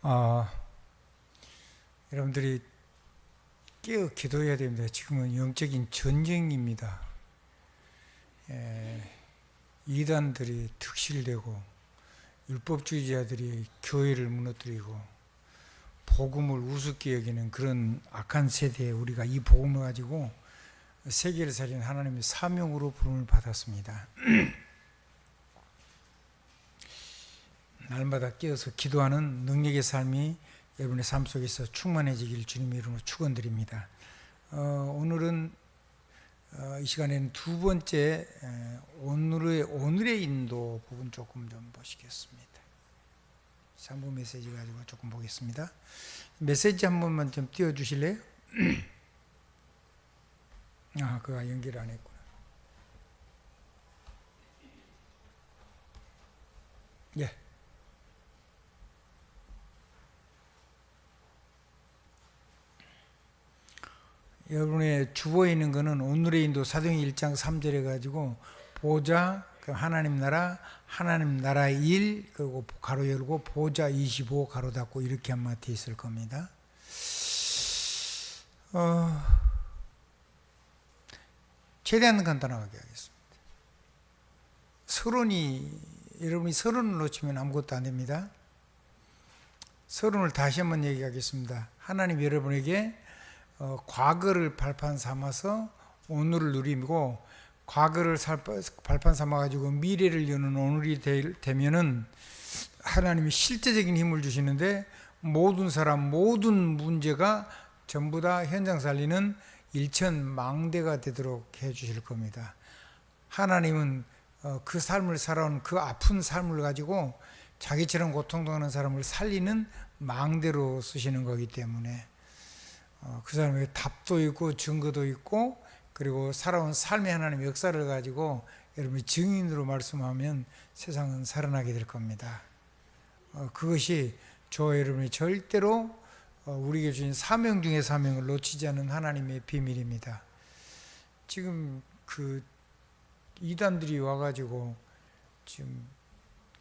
아, 여러분들이 깨어 기도해야 됩니다. 지금은 영적인 전쟁입니다. 이단들이 특실되고 율법주의자들이 교회를 무너뜨리고 복음을 우습게 여기는 그런 악한 세대에 우리가 이 복음을 가지고 세계를 살리는 하나님의 사명으로 부름을 받았습니다. 날마다 깨어서 기도하는 능력의 삶이 여러분의 삶 속에서 충만해지길 주님의 이름으로 축원드립니다. 오늘은 이 시간에는 두 번째 오늘의 인도 부분 조금 좀 보시겠습니다. 3부 메시지 가지고 조금 보겠습니다. 메시지 한 번만 좀 띄워주실래요? 그가 연결 안 했구나. 예. 여러분의 주보에 있는 것은 오늘의 인도 사도행 1장 3절에 가지고 보좌, 하나님 나라의 일, 그리고 가로 열고 보좌 25 가로 닫고 이렇게 아마 돼 있을 겁니다. 최대한 간단하게 하겠습니다. 여러분이 서론을 놓치면 아무것도 안 됩니다. 서론을 다시 한번 얘기하겠습니다. 하나님 여러분에게 과거를 발판 삼아서 오늘을 누리고 과거를 발판 삼아가지고 미래를 여는 오늘이 되면은 하나님이 실제적인 힘을 주시는데 모든 사람 모든 문제가 전부 다 현장 살리는 일천망대가 되도록 해주실 겁니다. 하나님은 그 삶을 살아온 그 아픈 삶을 가지고 자기처럼 고통당하는 사람을 살리는 망대로 쓰시는 거기 때문에 그 사람에게 답도 있고 증거도 있고 그리고 살아온 삶의 하나님의 역사를 가지고 여러분이 증인으로 말씀하면 세상은 살아나게 될 겁니다. 그것이 저와 여러분이 절대로 우리에게 주신 사명 중에 사명을 놓치지 않는 하나님의 비밀입니다. 지금 그 이단들이 와가지고 지금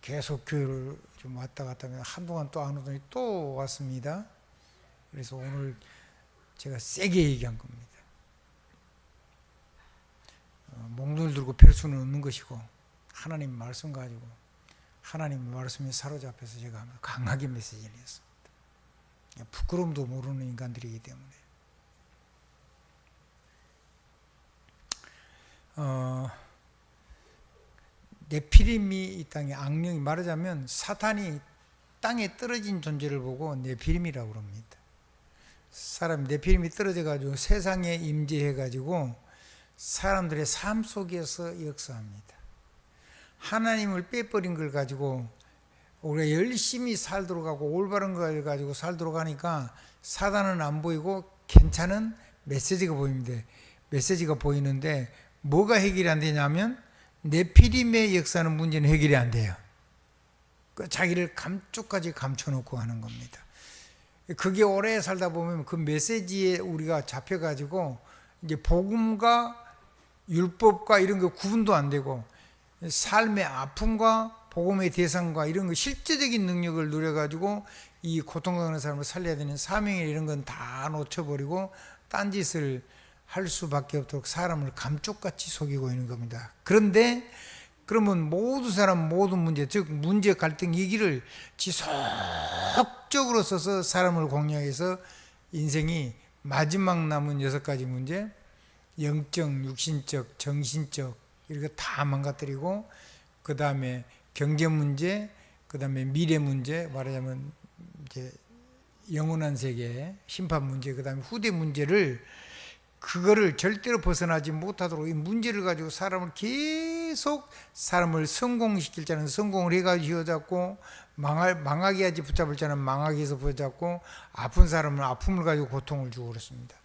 계속 교회를 좀 왔다 갔다 하면 한동안 또 안 오더니 또 왔습니다. 그래서 오늘 제가 세게 얘기한 겁니다. 몽둥이를 들고 펼 수는 없는 것이고 하나님 말씀 가지고 하나님 말씀에 사로잡혀서 제가 강하게 메시지를 했습니다. 부끄러움도 모르는 인간들이기 때문에 네피림이 이 땅에 악령이 말하자면 사탄이 땅에 떨어진 존재를 보고 네피림이라고 합니다. 사람 네피림이 떨어져 가지고 세상에 임재해 가지고 사람들의 삶 속에서 역사합니다. 하나님을 빼버린 걸 가지고 우리가 열심히 살도록 하고 올바른 걸 가지고 살도록 하니까 사단은 안 보이고 괜찮은 메시지가 보입니다. 메시지가 보이는데 뭐가 해결이 안 되냐면 네피림의 역사는 문제는 해결이 안 돼요. 자기를 감쪽까지 감춰놓고 하는 겁니다. 그게 오래 살다 보면 그 메시지에 우리가 잡혀가지고 이제 복음과 율법과 이런 거 구분도 안 되고 삶의 아픔과 복음의 대상과 이런 거 실제적인 능력을 누려가지고 이 고통당하는 사람을 살려야 되는 사명이나 이런 건 다 놓쳐버리고 딴짓을 할 수밖에 없도록 사람을 감쪽같이 속이고 있는 겁니다. 그런데 그러면 모든 사람 모든 문제 즉 문제 갈등 이 길을 지속적으로 써서 사람을 공략해서 인생이 마지막 남은 6가지 문제 영적, 육신적, 정신적 이렇게 다 망가뜨리고 그 다음에 경제 문제 그 다음에 미래 문제 말하자면 이제 영원한 세계 심판 문제 그 다음에 후대 문제를 그거를 절대로 벗어나지 못하도록 이 문제를 가지고 사람을 계속 사람을 성공시킬 자는 성공을 해가지고 휘어잡고 망하게 하지 붙잡을 자는 망하게 해서 붙잡고 아픈 사람은 아픔을 가지고 고통을 주고 그렇습니다.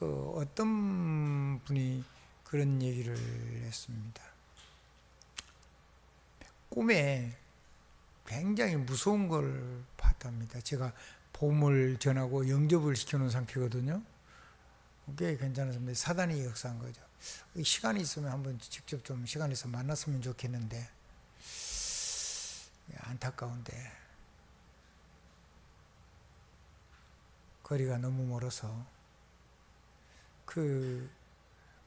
어떤 분이 그런 얘기를 했습니다. 꿈에 굉장히 무서운 걸 봤답니다. 제가 복음을 전하고 영접을 시켜놓은 상태거든요. 꽤 괜찮았습니다. 사단이 역사한 거죠. 시간이 있으면 한번 직접 좀 시간 있어 만났으면 좋겠는데 안타까운데 거리가 너무 멀어서 그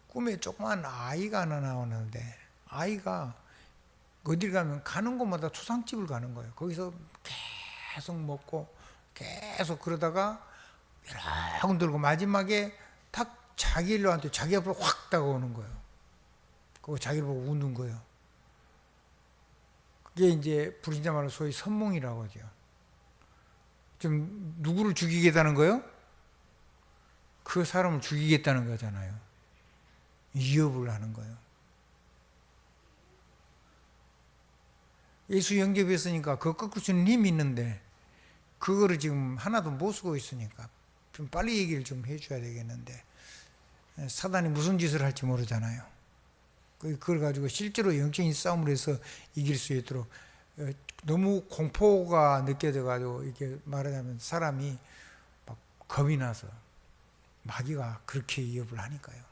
꿈에 조그만 아이가 하나 나오는데, 아이가 어딜 가면 가는 곳마다 초상집을 가는 거예요. 거기서 계속 먹고 계속 그러다가 여러 군 들고 마지막에 딱 자기 일로한테 자기 앞으로 확 다가오는 거예요. 그거 자기를 보고 웃는 거예요. 그게 이제 불신자 말로 소위 선몽이라고 하죠. 좀 누구를 죽이겠다는 거예요? 그 사람을 죽이겠다는 거잖아요. 위협을 하는 거예요. 예수 영접했으니까 그거 꺾을 수 있는 힘이 있는데 그거를 지금 하나도 못 쓰고 있으니까 좀 빨리 얘기를 좀 해줘야 되겠는데, 사단이 무슨 짓을 할지 모르잖아요. 그걸 가지고 실제로 영적인 싸움을 해서 이길 수 있도록 너무 공포가 느껴져 가지고 이렇게 말하자면 사람이 막 겁이 나서 마귀가 그렇게 위협을 하니까요.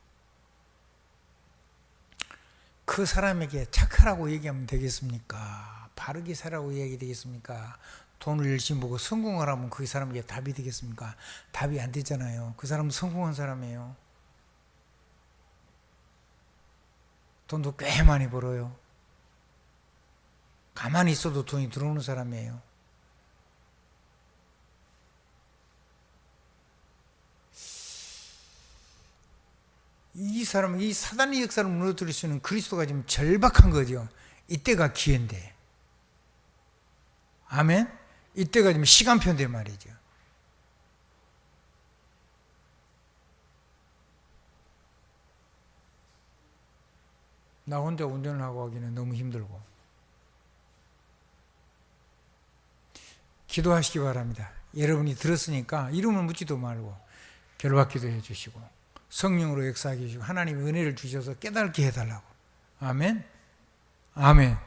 그 사람에게 착하라고 얘기하면 되겠습니까? 바르게 살라고 얘기 되겠습니까? 돈을 열심히 벌고 성공하라면 그 사람에게 답이 되겠습니까? 답이 안 되잖아요. 그 사람은 성공한 사람이에요. 돈도 꽤 많이 벌어요. 가만히 있어도 돈이 들어오는 사람이에요. 이 사람은 이 사단의 역사를 무너뜨릴 수 있는 그리스도가 지금 절박한 거죠. 이때가 기회인데. 아멘? 이때가 지금 시간표인데 말이죠. 나 혼자 운전을 하고 하기는 너무 힘들고. 기도하시기 바랍니다. 여러분이 들었으니까 이름을 묻지도 말고 결박기도 해주시고 성령으로 역사하게 해주시고 하나님의 은혜를 주셔서 깨닫게 해달라고. 아멘? 아멘.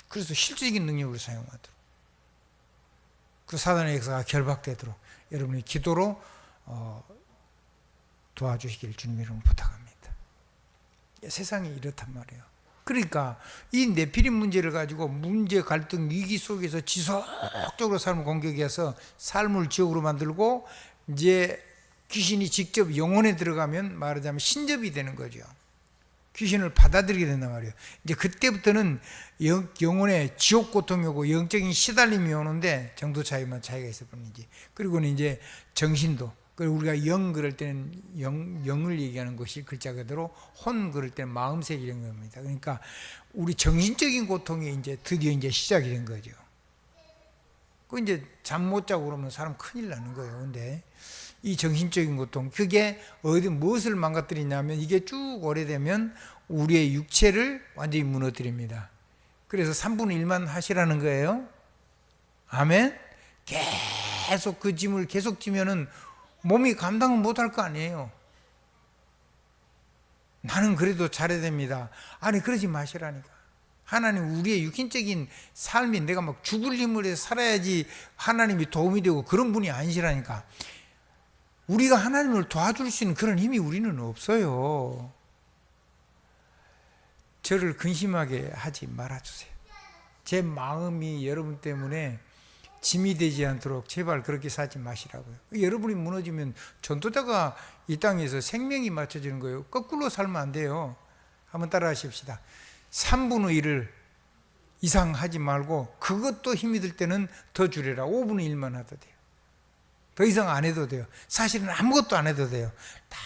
그래서 실질적인 능력을 사용하도록, 그 사단의 역사가 결박되도록 여러분이 기도로 도와주시길 주님 이름으로 부탁합니다. 세상이 이렇단 말이에요. 그러니까 이 네피림 문제를 가지고 문제, 갈등, 위기 속에서 지속적으로 삶을 공격해서 삶을 지옥으로 만들고 이제 귀신이 직접 영혼에 들어가면 말하자면 신접이 되는 거죠. 귀신을 받아들이게 된단 말이에요. 이제 그때부터는 영혼의 지옥 고통이 오고 영적인 시달림이 오는데 정도 차이만 차이가 있을 뿐이지. 그리고는 이제 정신도, 그리고 우리가 영 그럴 때는 영을 얘기하는 것이 글자 그대로, 혼 그럴 때는 마음색 이런 겁니다. 그러니까 우리 정신적인 고통이 이제 드디어 이제 시작이 된 거죠. 그 이제 잠 못 자고 그러면 사람 큰일 나는 거예요. 근데 이 정신적인 고통, 그게 어디 무엇을 망가뜨리냐면 이게 쭉 오래되면 우리의 육체를 완전히 무너뜨립니다. 그래서 3분의 1만 하시라는 거예요. 아멘? 계속 그 짐을 계속 지면은 몸이 감당을 못할 거 아니에요. 나는 그래도 잘해야 됩니다. 아니, 그러지 마시라니까. 하나님, 우리의 육신적인 삶이 내가 막 죽을 힘을 해서 살아야지 하나님이 도움이 되고 그런 분이 아니시라니까. 우리가 하나님을 도와줄 수 있는 그런 힘이 우리는 없어요. 저를 근심하게 하지 말아주세요. 제 마음이 여러분 때문에 짐이 되지 않도록 제발 그렇게 살지 마시라고요. 여러분이 무너지면 전도자가 이 땅에서 생명이 맞춰지는 거예요. 거꾸로 살면 안 돼요. 한번 따라 하십시다. 3분의 1을 이상 하지 말고 그것도 힘이 들 때는 더 줄여라. 5분의 1만 하도 돼요. 더 이상 안 해도 돼요. 사실은 아무것도 안 해도 돼요. 다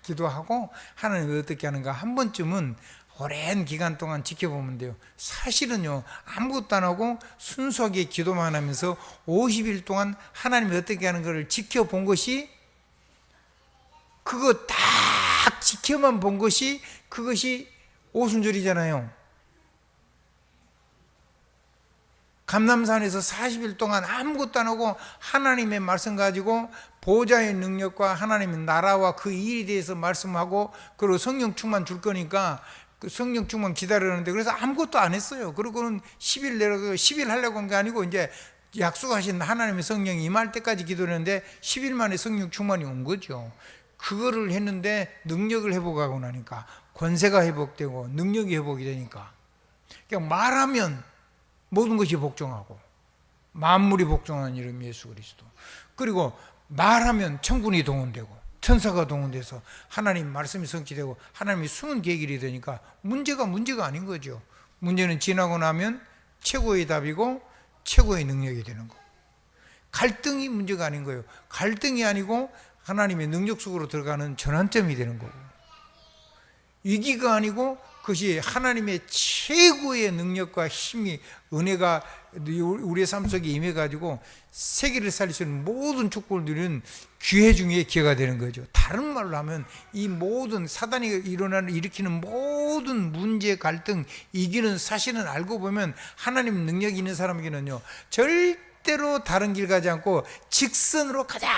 기도하고 하나님이 어떻게 하는가 한 번쯤은 오랜 기간 동안 지켜보면 돼요. 사실은요, 아무것도 안 하고 순수하게 기도만 하면서 50일 동안 하나님이 어떻게 하는 것을 지켜본 것이, 그거 딱 지켜만 본 것이, 그것이 오순절이잖아요. 감람산에서 40일 동안 아무것도 안 하고 하나님의 말씀 가지고 보좌의 능력과 하나님의 나라와 그 일에 대해서 말씀하고, 그리고 성령 충만 줄 거니까 그 성령 충만 기다리는데, 그래서 아무것도 안 했어요. 그리고는 10일 내려고 10일 하려고 한 게 아니고 이제 약속하신 하나님의 성령이 임할 때까지 기도했는데 10일 만에 성령 충만이 온 거죠. 그거를 했는데 능력을 회복하고 나니까 권세가 회복되고 능력이 회복이 되니까 그냥 말하면 모든 것이 복종하고 만물이 복종하는 이름 예수 그리스도. 그리고 말하면 천군이 동원되고 천사가 동원돼서 하나님 말씀이 성취되고 하나님이 숨은 계길이 되니까 문제가 아닌 거죠. 문제는 지나고 나면 최고의 답이고 최고의 능력이 되는 거. 갈등이 문제가 아닌 거예요. 갈등이 아니고 하나님의 능력 속으로 들어가는 전환점이 되는 거고, 위기가 아니고 그것이 하나님의 최고의 능력과 힘이, 은혜가 우리의 삶 속에 임해가지고 세계를 살릴 수 있는 모든 축복을 누리는 기회 중에 기회가 되는 거죠. 다른 말로 하면 이 모든 사단이 일으키는 모든 문제, 갈등, 이기는, 사실은 알고 보면 하나님 능력이 있는 사람에게는요, 절대로 다른 길 가지 않고 직선으로 가장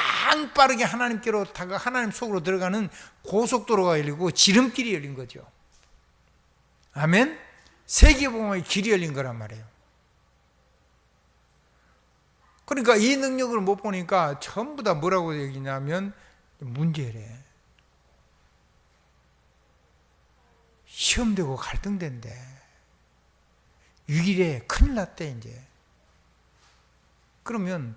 빠르게 하나님께로 하나님 속으로 들어가는 고속도로가 열리고 지름길이 열린 거죠. 아멘. 세계복음의 길이 열린 거란 말이에요. 그러니까 이 능력을 못 보니까 전부 다 뭐라고 얘기냐면 문제래. 시험되고 갈등된대. 위기래. 큰일 났대 이제. 그러면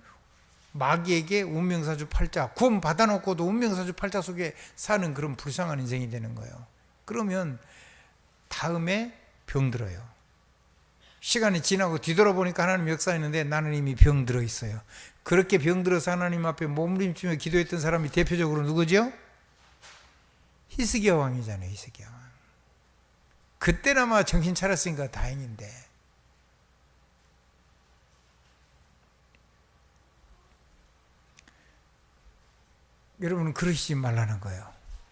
마귀에게 운명사주 팔자, 구원 받아놓고도 운명사주 팔자 속에 사는 그런 불쌍한 인생이 되는 거예요. 그러면 다음에 병들어요. 시간이 지나고 뒤돌아보니까 하나님 역사했는데 나는 이미 병들어 있어요. 그렇게 병들어서 하나님 앞에 몸부림치며 기도했던 사람이 대표적으로 누구죠? 히스기야 왕이잖아요. 히스기야 왕. 그때나마 정신 차렸으니까 다행인데, 여러분은 그러시지 말라는 거예요.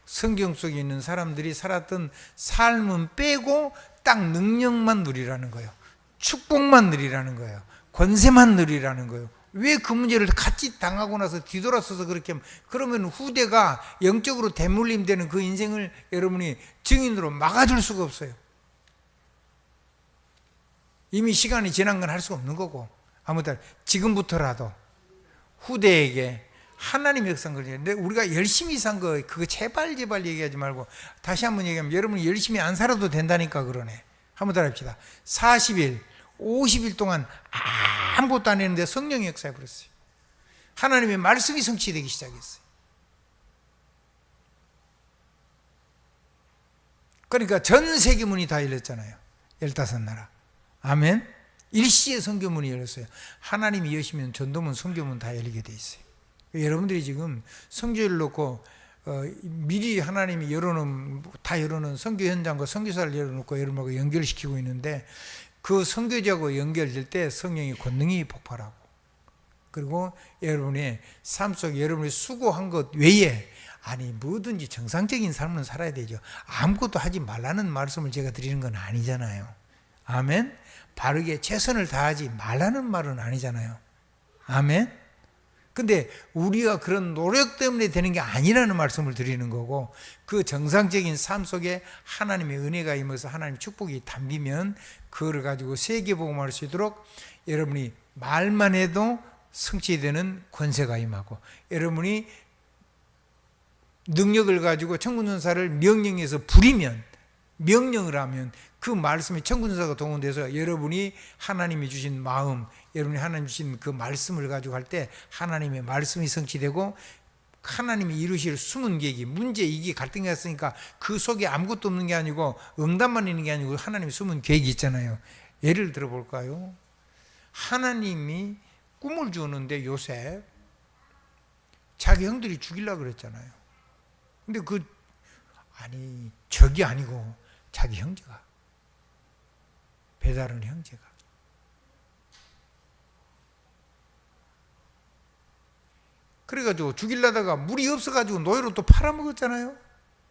성경 속에 있는 사람들이 살았던 삶은 빼고 딱 능력만 누리라는 거예요. 축복만 누리라는 거예요. 권세만 누리라는 거예요. 왜 그 문제를 같이 당하고 나서 뒤돌아서서 그렇게 하면, 그러면 후대가 영적으로 대물림되는 그 인생을 여러분이 증인으로 막아줄 수가 없어요. 이미 시간이 지난 건 할 수가 없는 거고, 아무튼 지금부터라도 후대에게 하나님의 역사인 거죠. 근데 우리가 열심히 산 거, 그거 제발 얘기하지 말고 다시 한번 얘기하면, 여러분이 열심히 안 살아도 된다니까 그러네. 한번 더 합시다. 40일, 50일 동안 아무것도 안 했는데 성령의 역사에 버렸어요. 하나님의 말씀이 성취되기 시작했어요. 그러니까 전 세계 문이 다 열렸잖아요. 15나라. 아멘. 일시에 선교문이 열렸어요. 하나님이 여시면 전도문, 선교문 다 열리게 돼 있어요. 여러분들이 지금 선교를 놓고 미리 하나님이 다 열어놓은 선교 현장과 선교사를 열어놓고 여러분하고 연결시키고 있는데, 그 선교지하고 연결될 때 성령의 권능이 폭발하고, 그리고 여러분의 삶 속에 여러분이 수고한 것 외에, 아니 뭐든지 정상적인 삶을 살아야 되죠. 아무것도 하지 말라는 말씀을 제가 드리는 건 아니잖아요. 아멘. 바르게 최선을 다하지 말라는 말은 아니잖아요. 아멘. 근데 우리가 그런 노력 때문에 되는 게 아니라는 말씀을 드리는 거고, 그 정상적인 삶 속에 하나님의 은혜가 임해서 하나님의 축복이 담비면 그거를 가지고 세계복음할 수 있도록 여러분이 말만 해도 성취되는 권세가 임하고, 여러분이 능력을 가지고 천군전사를 명령해서 부리면, 명령을 하면 그 말씀에 천군전사가 동원돼서 여러분이 하나님이 주신 마음, 여러분이 하나님 주신 그 말씀을 가지고 할 때 하나님의 말씀이 성취되고, 하나님이 이루실 숨은 계획이, 문제, 이기, 갈등이 있으니까 그 속에 아무것도 없는 게 아니고 응답만 있는 게 아니고 하나님의 숨은 계획이 있잖아요. 예를 들어 볼까요? 하나님이 꿈을 주었는데 요셉 자기 형들이 죽이려고 그랬잖아요. 근데 적이 아니고 자기 형제가, 배다른 형제가. 그래가지고 죽이려다가 물이 없어가지고 노예로 또 팔아먹었잖아요.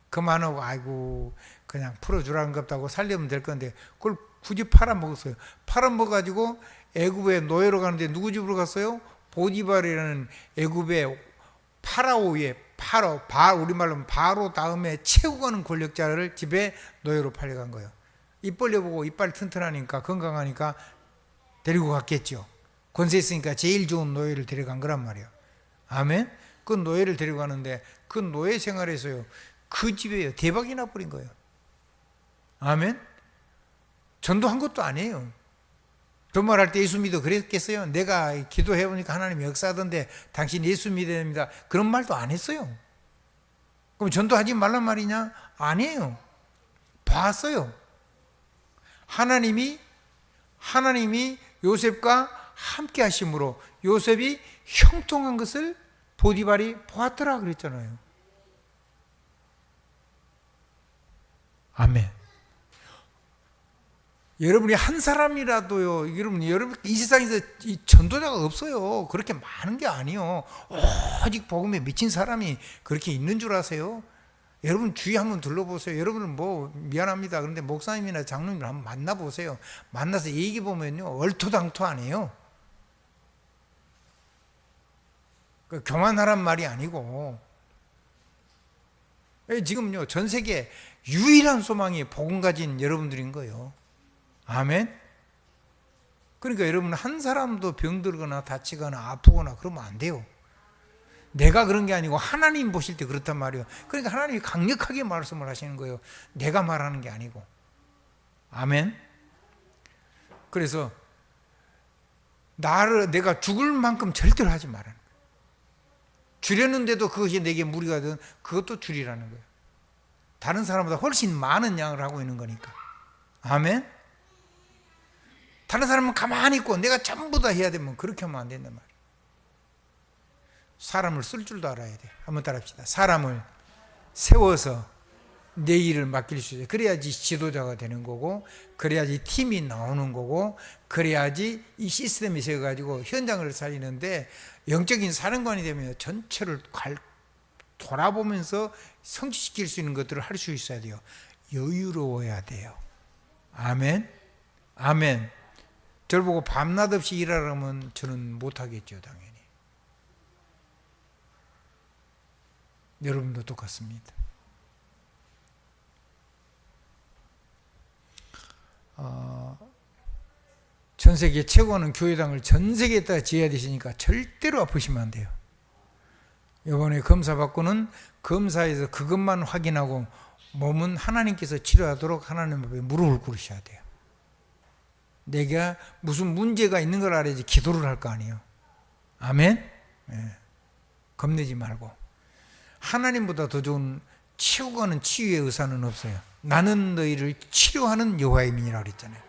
그만하고 아이고 그냥 풀어주라는 것 같다고 살려면 될 건데 그걸 굳이 팔아먹었어요. 팔아먹어가지고 애굽에 노예로 가는데 누구 집으로 갔어요? 보디발이라는 애굽의 파라오의 우리말로 바로 다음에 최고 가는 권력자를 집에 노예로 팔려간 거예요. 입 벌려보고 이빨 튼튼하니까 건강하니까 데리고 갔겠죠. 권세 있으니까 제일 좋은 노예를 데려간 거란 말이에요. 아멘. 그 노예를 데려가는데 그 노예 생활에서요, 그 집에요 대박이 나버린 거예요. 아멘. 전도한 것도 아니에요. 도말할 때 예수 믿어 그랬겠어요? 내가 기도해 보니까 하나님이 역사하던데 당신 예수 믿어야 됩니다. 그런 말도 안 했어요. 그럼 전도하지 말란 말이냐? 아니에요. 봤어요. 하나님이 요셉과 함께 하심으로 요셉이 형통한 것을 보디발이 보았더라 그랬잖아요. 아멘. 여러분이 한 사람이라도요, 여러분 이 세상에서 이 전도자가 없어요. 그렇게 많은 게 아니요. 오직 복음에 미친 사람이 그렇게 있는 줄 아세요? 여러분 주위 한번 둘러보세요. 여러분은 뭐 미안합니다. 그런데 목사님이나 장로님을 한번 만나보세요. 만나서 얘기 보면요, 얼토당토 아니에요. 그 교만하란 말이 아니고, 지금요 전 세계 유일한 소망이 복음 가진 여러분들인 거예요. 아멘. 그러니까 여러분 한 사람도 병들거나 다치거나 아프거나 그러면 안 돼요. 내가 그런 게 아니고 하나님 보실 때 그렇단 말이에요. 그러니까 하나님이 강력하게 말씀을 하시는 거예요. 내가 말하는 게 아니고. 아멘. 그래서 내가 죽을 만큼 절대로 하지 말라는 거예요. 줄였는데도 그것이 내게 무리가 되면 그것도 줄이라는 거예요. 다른 사람보다 훨씬 많은 양을 하고 있는 거니까. 아멘. 다른 사람은 가만히 있고 내가 전부 다 해야 되면 그렇게 하면 안 된단 말이에요. 사람을 쓸 줄도 알아야 돼요. 한번 따라합시다. 사람을 세워서 내 일을 맡길 수 있어요. 그래야지 지도자가 되는 거고, 그래야지 팀이 나오는 거고, 그래야지 이 시스템이 세워가지고 현장을 살리는데, 영적인 사령관이 되면 전체를 돌아보면서 성취시킬 수 있는 것들을 할 수 있어야 돼요. 여유로워야 돼요. 아멘. 아멘. 저를 보고 밤낮 없이 일하라면 저는 못하겠죠, 당연히. 여러분도 똑같습니다. 전 세계 최고하는 교회당을 전 세계에다 지어야 되시니까 절대로 아프시면 안 돼요. 이번에 검사 받고는 검사에서 그것만 확인하고 몸은 하나님께서 치료하도록 하나님 앞에 무릎을 꿇으셔야 돼요. 내가 무슨 문제가 있는 걸 알아야지 기도를 할 거 아니에요. 아멘? 네. 겁내지 말고. 하나님보다 더 좋은 치유가는 치유의 의사는 없어요. 나는 너희를 치료하는 여호와의 민이라고 그랬잖아요.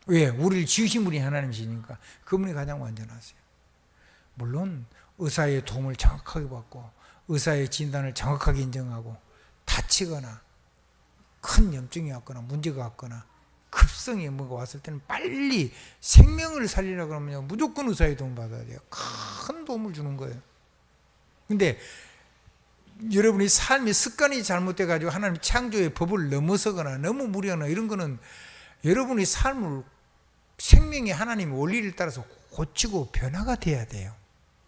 왜? 우리를 지으신 분이 하나님이시니까 그분이 가장 완전하세요. 물론 의사의 도움을 정확하게 받고 의사의 진단을 정확하게 인정하고 다치거나 큰 염증이 왔거나 문제가 왔거나 급성이 뭐가 왔을 때는 빨리 생명을 살리려고 그러면 무조건 의사의 도움 받아야 돼요. 큰 도움을 주는 거예요. 근데 여러분이 삶의 습관이 잘못돼 가지고 하나님 창조의 법을 넘어서거나 너무 무리하거나 이런 거는 여러분이 삶을 생명의 하나님의 원리를 따라서 고치고 변화가 돼야 돼요.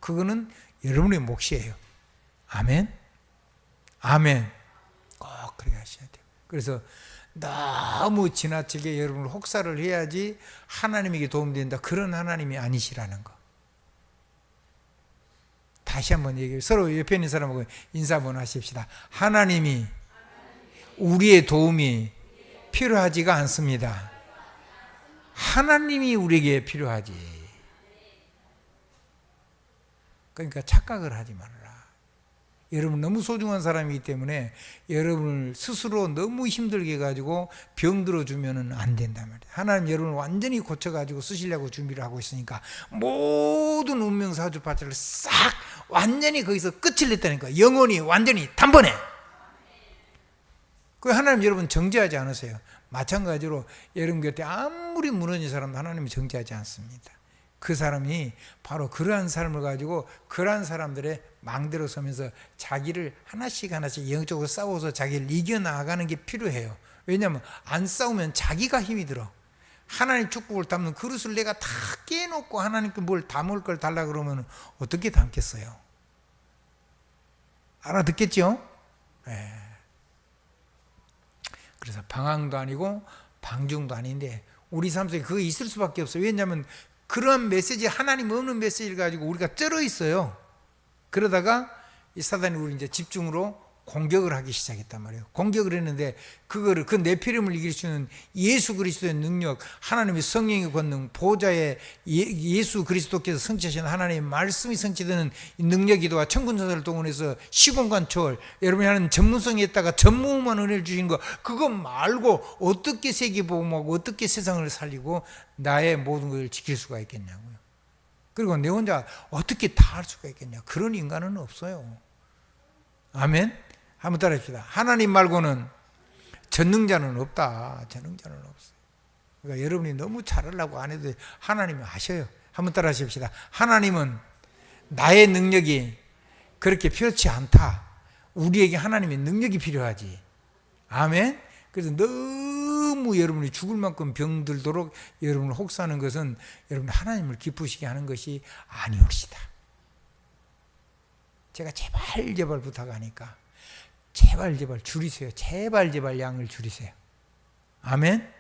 그거는 여러분의 몫이에요. 아멘. 아멘. 꼭 그렇게 하셔야 돼요. 그래서 너무 지나치게 여러분을 혹사를 해야지 하나님에게 도움된다. 그런 하나님이 아니시라는 거. 다시 한번 얘기해요. 서로 옆에 있는 사람하고 인사 한번 하십시다. 하나님이 우리의 도움이 필요하지가 않습니다. 하나님이 우리에게 필요하지. 그러니까 착각을 하지 말아라. 여러분 너무 소중한 사람이기 때문에 여러분을 스스로 너무 힘들게 해가지고 병 들어주면 안 된단 말이에요. 하나님 여러분을 완전히 고쳐가지고 쓰시려고 준비를 하고 있으니까 모든 운명 사주파차를 싹 완전히 거기서 끝을 냈다니까. 영원히 완전히 단번에. 그 하나님 여러분 정죄하지 않으세요. 마찬가지로 여러분 곁에 아무리 무너진 사람도 하나님이 정죄하지 않습니다. 그 사람이 바로 그러한 삶을 가지고 그러한 사람들의 망대로 서면서 자기를 하나씩 영적으로 싸워서 자기를 이겨나가는 게 필요해요. 왜냐하면 안 싸우면 자기가 힘이 들어. 하나님 축복을 담는 그릇을 내가 다 깨놓고 하나님께 뭘 담을 걸 달라 그러면 어떻게 담겠어요? 알아듣겠죠? 네. 그래서 방황도 아니고 방중도 아닌데 우리 삶 속에 그거 있을 수밖에 없어요. 왜냐하면 그런 메시지, 하나님 없는 메시지를 가지고 우리가 쩔어 있어요. 그러다가 이 사단이 우리 이제 집중으로 공격을 하기 시작했단 말이에요. 공격을 했는데 그거를 그 네피림을 이길 수 있는 예수 그리스도의 능력, 하나님의 성령의 권능, 보좌에 예수 그리스도께서 성취하신 하나님의 말씀이 성취되는 능력이도와 천군천사를 동원해서 시공간 초월, 여러분이 하는 전문성에 있다가 전무후무한 은혜를 주신 거, 그거 말고 어떻게 세계복음하고 어떻게 세상을 살리고 나의 모든 것을 지킬 수가 있겠냐고요. 그리고 내 혼자 어떻게 다 할 수가 있겠냐. 그런 인간은 없어요. 아멘. 한번 따라합시다. 하나님 말고는 전능자는 없다. 전능자는 없어요. 그러니까 여러분이 너무 잘하려고 안 해도 하나님이 아셔요. 한번 따라하십시다. 하나님은 나의 능력이 그렇게 필요치 않다. 우리에게 하나님의 능력이 필요하지. 아멘. 그래서 너무 여러분이 죽을 만큼 병들도록 여러분을 혹사하는 것은 여러분 하나님을 기쁘시게 하는 것이 아니올시다. 제가 제발 부탁하니까 제발 줄이세요. 제발 양을 줄이세요. 아멘.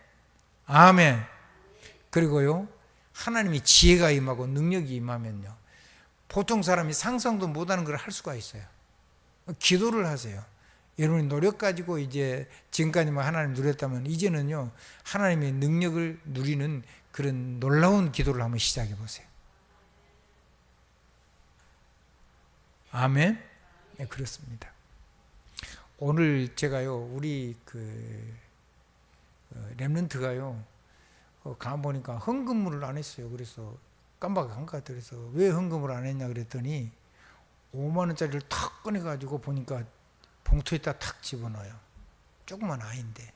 아멘. 그리고요, 하나님이 지혜가 임하고 능력이 임하면요, 보통 사람이 상상도 못하는 걸 할 수가 있어요. 기도를 하세요. 여러분이 노력 가지고 이제 지금까지만 하나님 누렸다면 이제는요, 하나님의 능력을 누리는 그런 놀라운 기도를 한번 시작해 보세요. 아멘. 네, 그렇습니다. 오늘 제가요, 우리 렘넌트가요, 가만 보니까 헌금을 안 했어요. 그래서 깜빡한 것 같아요. 그래서 왜 헌금을 안 했냐 그랬더니 5만 원짜리를 탁 꺼내가지고 보니까 봉투에다 탁 집어넣어요. 조그만 아이인데.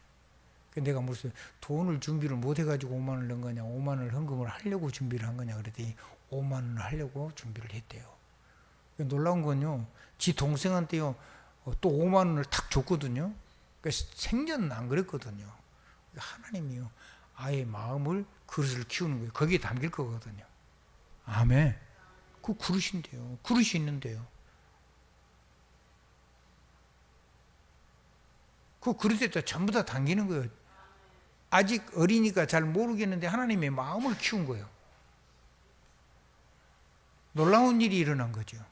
내가 무슨 돈을 준비를 못 해가지고 5만 원을 넣은 거냐, 5만 원을 헌금을 하려고 준비를 한 거냐 그랬더니 5만 원을 하려고 준비를 했대요. 놀라운 건요, 지 동생한테요 또 5만 원을 탁 줬거든요. 그러니까 생전 안 그랬거든요. 하나님이요, 아이의 마음을, 그릇을 키우는 거예요. 거기에 담길 거거든요. 아멘. 그 그릇인데요. 그릇이 있는데요. 그 그릇에다 전부 다 담기는 거예요. 아직 어리니까 잘 모르겠는데 하나님의 마음을 키운 거예요. 놀라운 일이 일어난 거죠.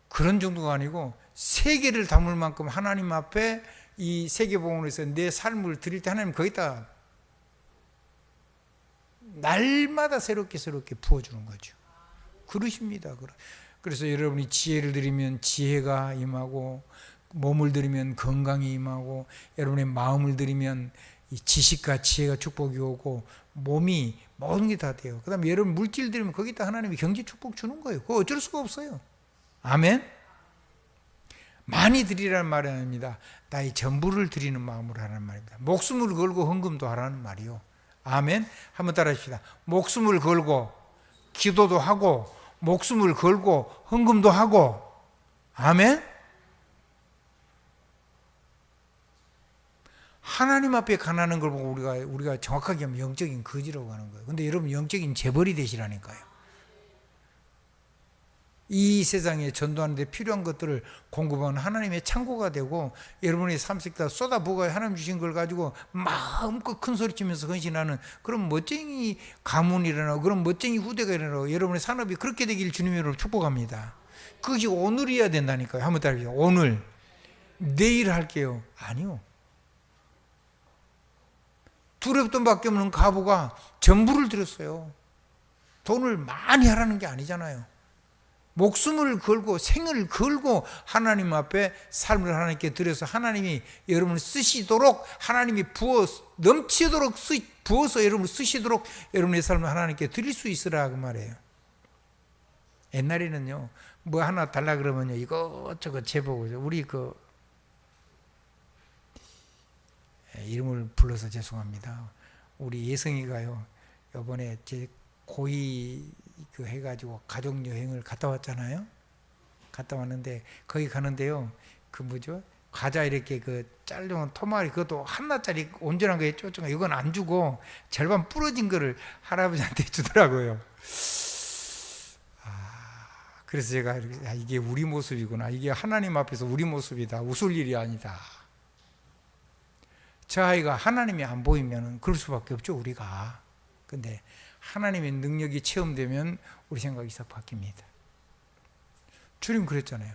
그런 정도가 아니고 세계를 담을 만큼 하나님 앞에 이 세계복음에서 내 삶을 드릴 때 하나님 거기다 날마다 새롭게 부어주는 거죠. 그러십니다. 그래서 여러분이 지혜를 드리면 지혜가 임하고, 몸을 드리면 건강이 임하고, 여러분의 마음을 드리면 이 지식과 지혜가 축복이 오고, 몸이 모든 게 다 돼요. 그 다음에 여러분 물질 드리면 거기다 하나님이 경제 축복 주는 거예요. 그거 어쩔 수가 없어요. 아멘. 많이 드리라는 말이 아닙니다. 나의 전부를 드리는 마음으로 하라는 말입니다. 목숨을 걸고 헌금도 하라는 말이요. 아멘. 한번 따라 합시다. 목숨을 걸고 기도도 하고, 목숨을 걸고 헌금도 하고. 아멘. 하나님 앞에 가난한 걸 보고 우리가 정확하게 하면 영적인 거지라고 하는 거예요. 근데 여러분 영적인 재벌이 되시라니까요. 이 세상에 전도하는 데 필요한 것들을 공급하는 하나님의 창고가 되고, 여러분의 삶 속에다 쏟아부어 하나님 주신 걸 가지고 마음껏 큰 소리 치면서 헌신하는 그런 멋쟁이 가문이 일어나고, 그런 멋쟁이 후대가 일어나고, 여러분의 산업이 그렇게 되길 주님으로 축복합니다. 그것이 오늘이어야 된다니까요. 한번 따라해보세요. 오늘. 내일 할게요. 아니요. 두렵돈밖에 없는 과부가 전부를 들였어요. 돈을 많이 하라는 게 아니잖아요. 목숨을 걸고 생을 걸고 하나님 앞에 삶을 하나님께 드려서 하나님이 여러분을 쓰시도록, 하나님이 넘치도록 부어서 여러분을 쓰시도록 여러분의 삶을 하나님께 드릴 수 있으라 그 말이에요. 옛날에는요, 뭐 하나 달라 그러면요, 이것저것 제보고, 우리 이름을 불러서 죄송합니다. 우리 예성이가요, 이번에 제 고이 해가지고 가족 여행을 갔다 왔잖아요. 갔다 왔는데 거기 가는데요, 과자 이렇게 잘려온 토마리, 그것도 하나짜리 온전한 거에 쪼쪼가, 이건 안 주고 절반 부러진 거를 할아버지한테 주더라고요. 그래서 제가 이게 우리 모습이구나. 이게 하나님 앞에서 우리 모습이다. 웃을 일이 아니다. 저 아이가 하나님이 안 보이면 그럴 수밖에 없죠, 우리가. 근데 하나님의 능력이 체험되면 우리 생각이 싹 바뀝니다. 주님 그랬잖아요.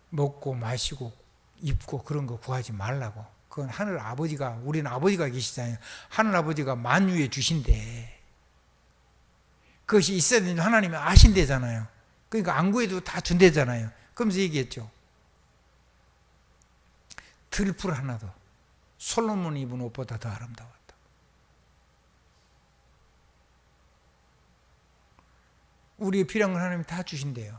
먹고 마시고 입고 그런 거 구하지 말라고. 그건 하늘 아버지가, 우리는 아버지가 계시잖아요. 하늘 아버지가 만유에 주신대. 그것이 있어야 되는 하나님이 아신대잖아요. 그러니까 안 구해도 다 준대잖아요. 그러면서 얘기했죠. 들풀 하나도 솔로몬이 입은 옷보다 더 아름다웠다. 우리의 필요한 걸 하나님이 다 주신대요.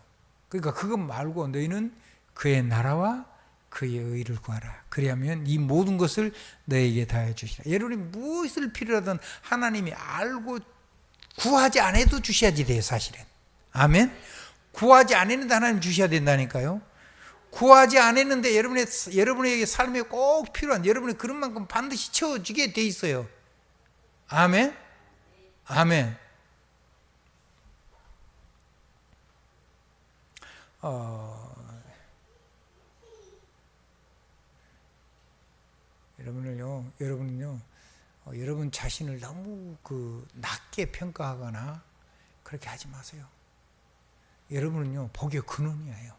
그러니까 그것 말고 너희는 그의 나라와 그의 의를 구하라. 그리하면 이 모든 것을 너에게 다해 주시라. 여러분이 무엇을 필요하든 하나님이 알고 구하지 않아도 주셔야지 돼요, 사실은. 아멘. 구하지 않았는데 하나님 주셔야 된다니까요. 구하지 않았는데 여러분에게 삶에 꼭 필요한 여러분의 그런 만큼 반드시 채워지게 돼 있어요. 아멘. 아멘. 여러분은요, 여러분 자신을 너무 낮게 평가하거나 그렇게 하지 마세요. 여러분은요, 복의 근원이에요.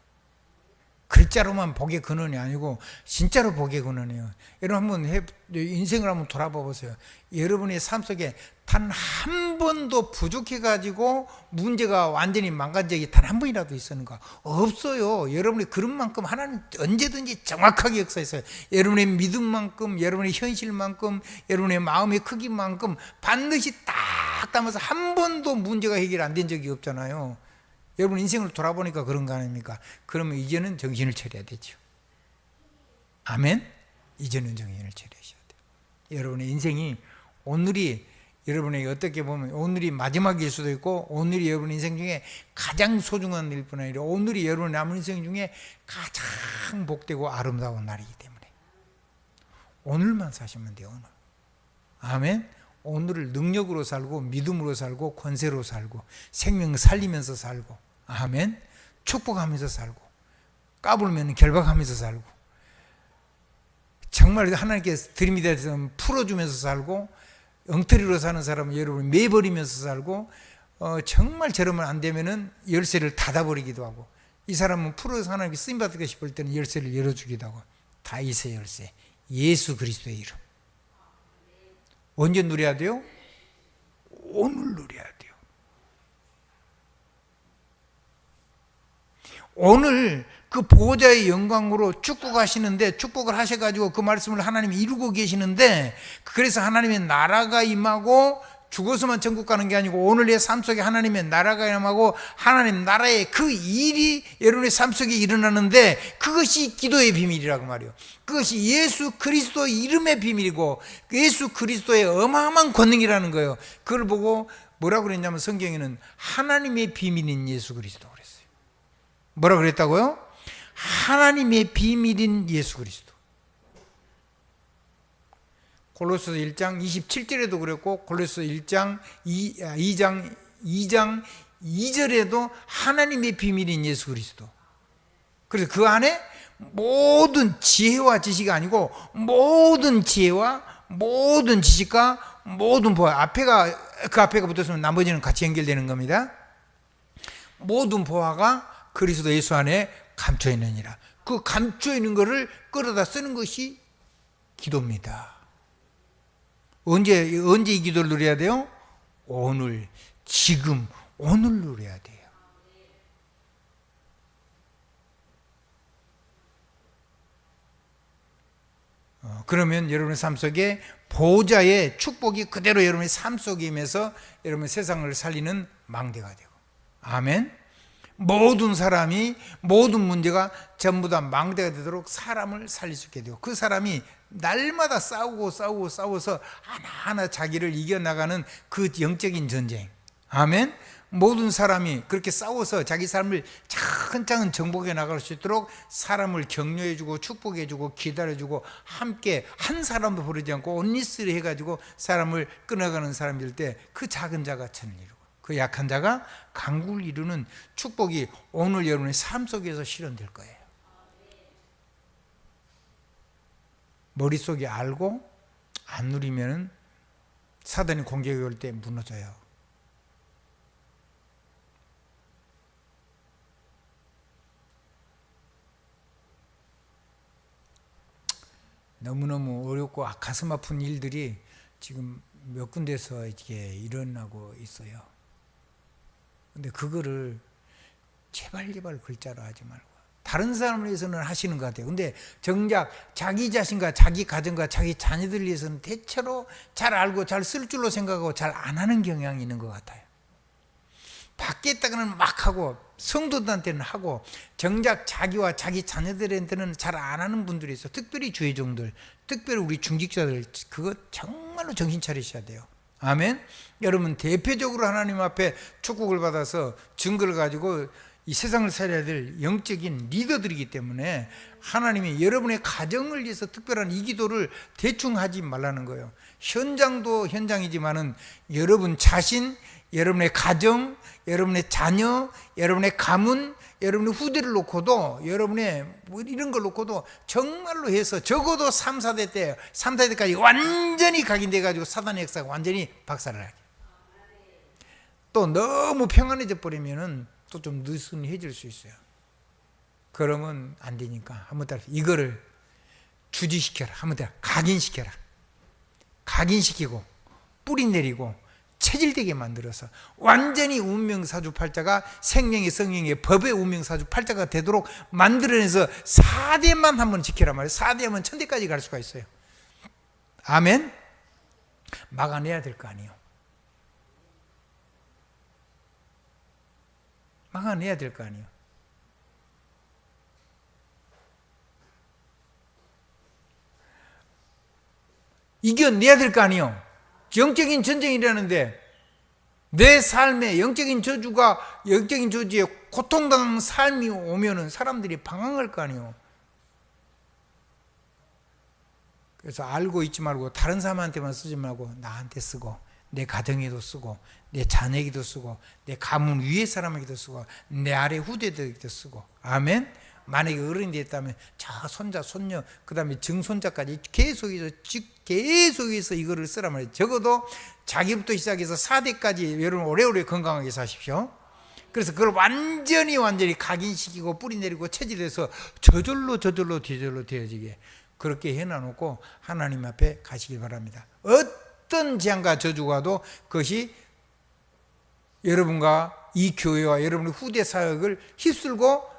글자로만 복의 근원이 아니고 진짜로 복의 근원이에요. 여러분 한번 인생을 한번 돌아봐 보세요. 여러분의 삶 속에 단 한 번도 부족해가지고 문제가 완전히 망가진 적이 단 한 번이라도 있었는가? 없어요. 여러분이 그런 만큼 하나님 언제든지 정확하게 역사했어요. 여러분의 믿음만큼, 여러분의 현실만큼, 여러분의 마음의 크기만큼 반드시 딱 담아서 한 번도 문제가 해결 안 된 적이 없잖아요. 여러분 인생을 돌아보니까 그런 거 아닙니까? 그러면 이제는 정신을 차려야 되죠. 아멘? 이제는 정신을 차리셔야 돼요. 여러분의 인생이 오늘이 여러분에게 어떻게 보면 오늘이 마지막일 수도 있고 오늘이 여러분 인생 중에 가장 소중한 일뿐 아니라 오늘이 여러분 남은 인생 중에 가장 복되고 아름다운 날이기 때문에 오늘만 사시면 돼요. 오늘. 아멘? 오늘을 능력으로 살고 믿음으로 살고 권세로 살고 생명 살리면서 살고 아멘? 축복하면서 살고 까불면 결박하면서 살고 정말 하나님께 들림이 돼서 풀어주면서 살고 엉터리로 사는 사람은 여러분 매버리면서 살고 정말 저러면 안 되면은 열쇠를 닫아버리기도 하고 이 사람은 풀어서 하나님께 쓰임받고 싶을 때는 열쇠를 열어주기도 하고 다윗의 열쇠 예수 그리스도의 이름 언제 누려야 돼요? 오늘 누려야 돼요. 오늘 그 보호자의 영광으로 축복하시는데 축복을 하셔가지고 그 말씀을 하나님이 이루고 계시는데 그래서 하나님의 나라가 임하고 죽어서만 천국 가는 게 아니고 오늘의 삶 속에 하나님의 나라가 임하고 하나님 나라의 그 일이 여러분의 삶 속에 일어나는데 그것이 기도의 비밀이라고 말이에요. 그것이 예수 그리스도의 이름의 비밀이고 예수 그리스도의 어마어마한 권능이라는 거예요. 그걸 보고 뭐라고 그랬냐면 성경에는 하나님의 비밀인 예수 그리스도 그랬어요. 뭐라고 그랬다고요? 하나님의 비밀인 예수 그리스도. 골로새서 1장 27절에도 그랬고 골로새서 2장 2절에도 하나님의 비밀인 예수 그리스도. 그래서 그 안에 모든 지혜와 지식이 아니고 모든 지혜와 모든 지식과 모든 보화 그 앞에가 붙었으면 나머지는 같이 연결되는 겁니다. 모든 보화가 그리스도 예수 안에 감춰 있느니라. 그 감춰 있는 것을 끌어다 쓰는 것이 기도입니다. 언제 이 기도를 누려야 돼요? 오늘, 지금, 오늘 누려야 돼요. 그러면 여러분의 삶 속에 보호자의 축복이 그대로 여러분의 삶 속에 임해서 여러분의 세상을 살리는 망대가 되고 아멘. 모든 사람이 모든 문제가 전부 다 망대가 되도록 사람을 살릴 수 있게 되고 그 사람이 날마다 싸워서 하나하나 자기를 이겨나가는 그 영적인 전쟁 아멘. 모든 사람이 그렇게 싸워서 자기 삶을 차근차근 정복해 나갈 수 있도록 사람을 격려해주고 축복해주고 기다려주고 함께 한 사람도 버리지 않고 온리스를 해가지고 사람을 끊어가는 사람일 때 그 작은 자가 천을 이루고 그 약한 자가 강국을 이루는 축복이 오늘 여러분의 삶 속에서 실현될 거예요. 머릿속에 알고 안 누리면 사단이 공격이 올 때 무너져요. 너무너무 어렵고 가슴 아픈 일들이 지금 몇 군데서 이게 일어나고 있어요. 근데 그거를 제발 글자로 하지 말고 다른 사람을 위해서는 하시는 것 같아요. 근데 정작 자기 자신과 자기 가정과 자기 자녀들 위해서는 대체로 잘 알고 잘 쓸 줄로 생각하고 잘 안 하는 경향이 있는 것 같아요. 밖에 있다가는 막 하고 성도들한테는 하고 정작 자기와 자기 자녀들한테는 잘 안 하는 분들이 있어요. 특별히 주의종들, 특별히 우리 중직자들, 그거 정말로 정신 차리셔야 돼요. 아멘. 여러분, 대표적으로 하나님 앞에 축복을 받아서 증거를 가지고 이 세상을 살아야 될 영적인 리더들이기 때문에 하나님이 여러분의 가정을 위해서 특별한 이 기도를 대충 하지 말라는 거예요. 현장도 현장이지만은 여러분 자신, 여러분의 가정, 여러분의 자녀, 여러분의 가문, 여러분의 후대를 놓고도, 여러분의 뭐 이런 걸 놓고도 정말로 해서 적어도 3, 4대 때, 3, 4대까지 완전히 각인돼 가지고 사단의 역사가 완전히 박살을 나게. 또 너무 평안해져 버리면은 또 좀 느슨해질 수 있어요. 그러면 안 되니까 한번 따라 이거를 주지시켜라. 한번 따라 각인시켜라. 각인시키고 뿌리 내리고 체질되게 만들어서 완전히 운명사주팔자가 생명의 성령의 법의 운명사주팔자가 되도록 만들어내서 4대만 한번 지켜라 말이에요. 4대하면 천대까지 갈 수가 있어요. 아멘. 막아내야 될 거 아니에요. 막아내야 될 거 아니에요. 이겨내야 될 거 아니에요. 영적인 전쟁이라는데 내 삶에 영적인 저주에 고통당한 삶이 오면은 사람들이 방황할 거 아니에요. 그래서 알고 있지 말고 다른 사람한테만 쓰지 말고 나한테 쓰고 내 가정에도 쓰고 내 자녀에게도 쓰고 내 가문 위의 사람에게도 쓰고 내 아래 후대들에게도 쓰고. 아멘. 만약에 어른이 됐다면 자 손자 손녀 그 다음에 증손자까지 계속해서 이거를 쓰란 말이에요. 적어도 자기부터 시작해서 4대까지 여러분 오래오래 건강하게 사십시오. 그래서 그걸 완전히 각인시키고 뿌리 내리고 체질해서 저절로 되어지게 그렇게 해놔놓고 하나님 앞에 가시길 바랍니다. 어떤 재앙과 저주가 와도 그것이 여러분과 이 교회와 여러분의 후대 사역을 휩쓸고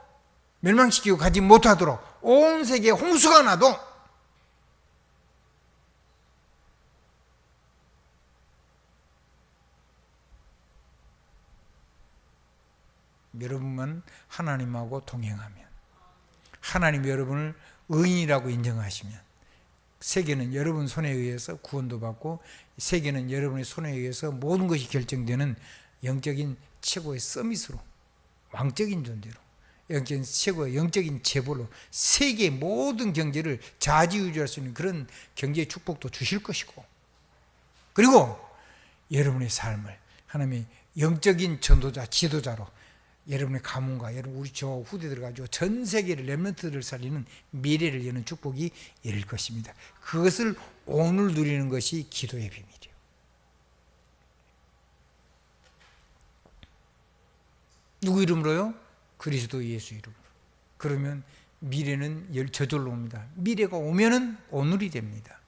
멸망시키고 가지 못하도록 온 세계에 홍수가 나도 여러분만 하나님하고 동행하면, 하나님 여러분을 의인이라고 인정하시면 세계는 여러분 손에 의해서 구원도 받고 세계는 여러분의 손에 의해서 모든 것이 결정되는 영적인 최고의 서밋으로, 왕적인 존재로, 영적인 최고의 영적인 재벌로 세계의 모든 경제를 좌지우지할 수 있는 그런 경제의 축복도 주실 것이고, 그리고 여러분의 삶을 하나님의 영적인 전도자, 지도자로 여러분의 가문과 여러분 우리 저 후대들 가지고 전 세계를 렘넌트들을 살리는 미래를 여는 축복이 이룰 것입니다. 그것을 오늘 누리는 것이 기도의 비밀이에요. 누구 이름으로요? 그리스도 예수 이름으로. 그러면 미래는 저절로 옵니다. 미래가 오면은 오늘이 됩니다.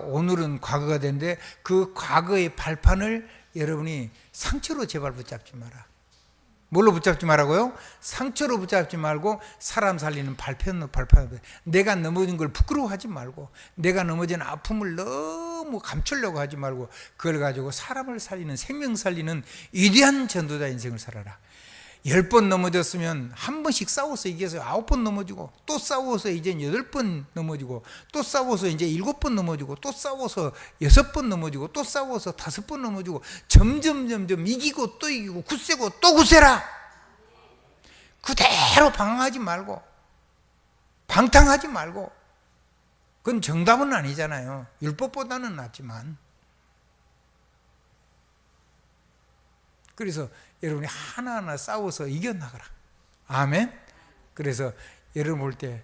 오늘은 과거가 되는데 그 과거의 발판을 여러분이 상처로 제발 붙잡지 마라. 뭘로 붙잡지 말라고요? 상처로 붙잡지 말고 사람 살리는 발판. 내가 넘어진 걸 부끄러워하지 말고, 내가 넘어진 아픔을 너무 감추려고 하지 말고, 그걸 가지고 사람을 살리는, 생명 살리는 위대한 전도자 인생을 살아라. 10번 넘어졌으면 한 번씩 싸워서 이겨서 9번 넘어지고, 또 싸워서 이제 8번 넘어지고, 또 싸워서 이제 7번 넘어지고, 또 싸워서 6번 넘어지고, 또 싸워서 5번 넘어지고, 점점 이기고 또 이기고 굳세고 또 굳세라. 그대로 방황하지 말고, 방탕하지 말고. 그건 정답은 아니잖아요. 율법보다는 낫지만. 그래서 여러분이 하나하나 싸워서 이겨나가라. 아멘. 그래서 여러분 볼 때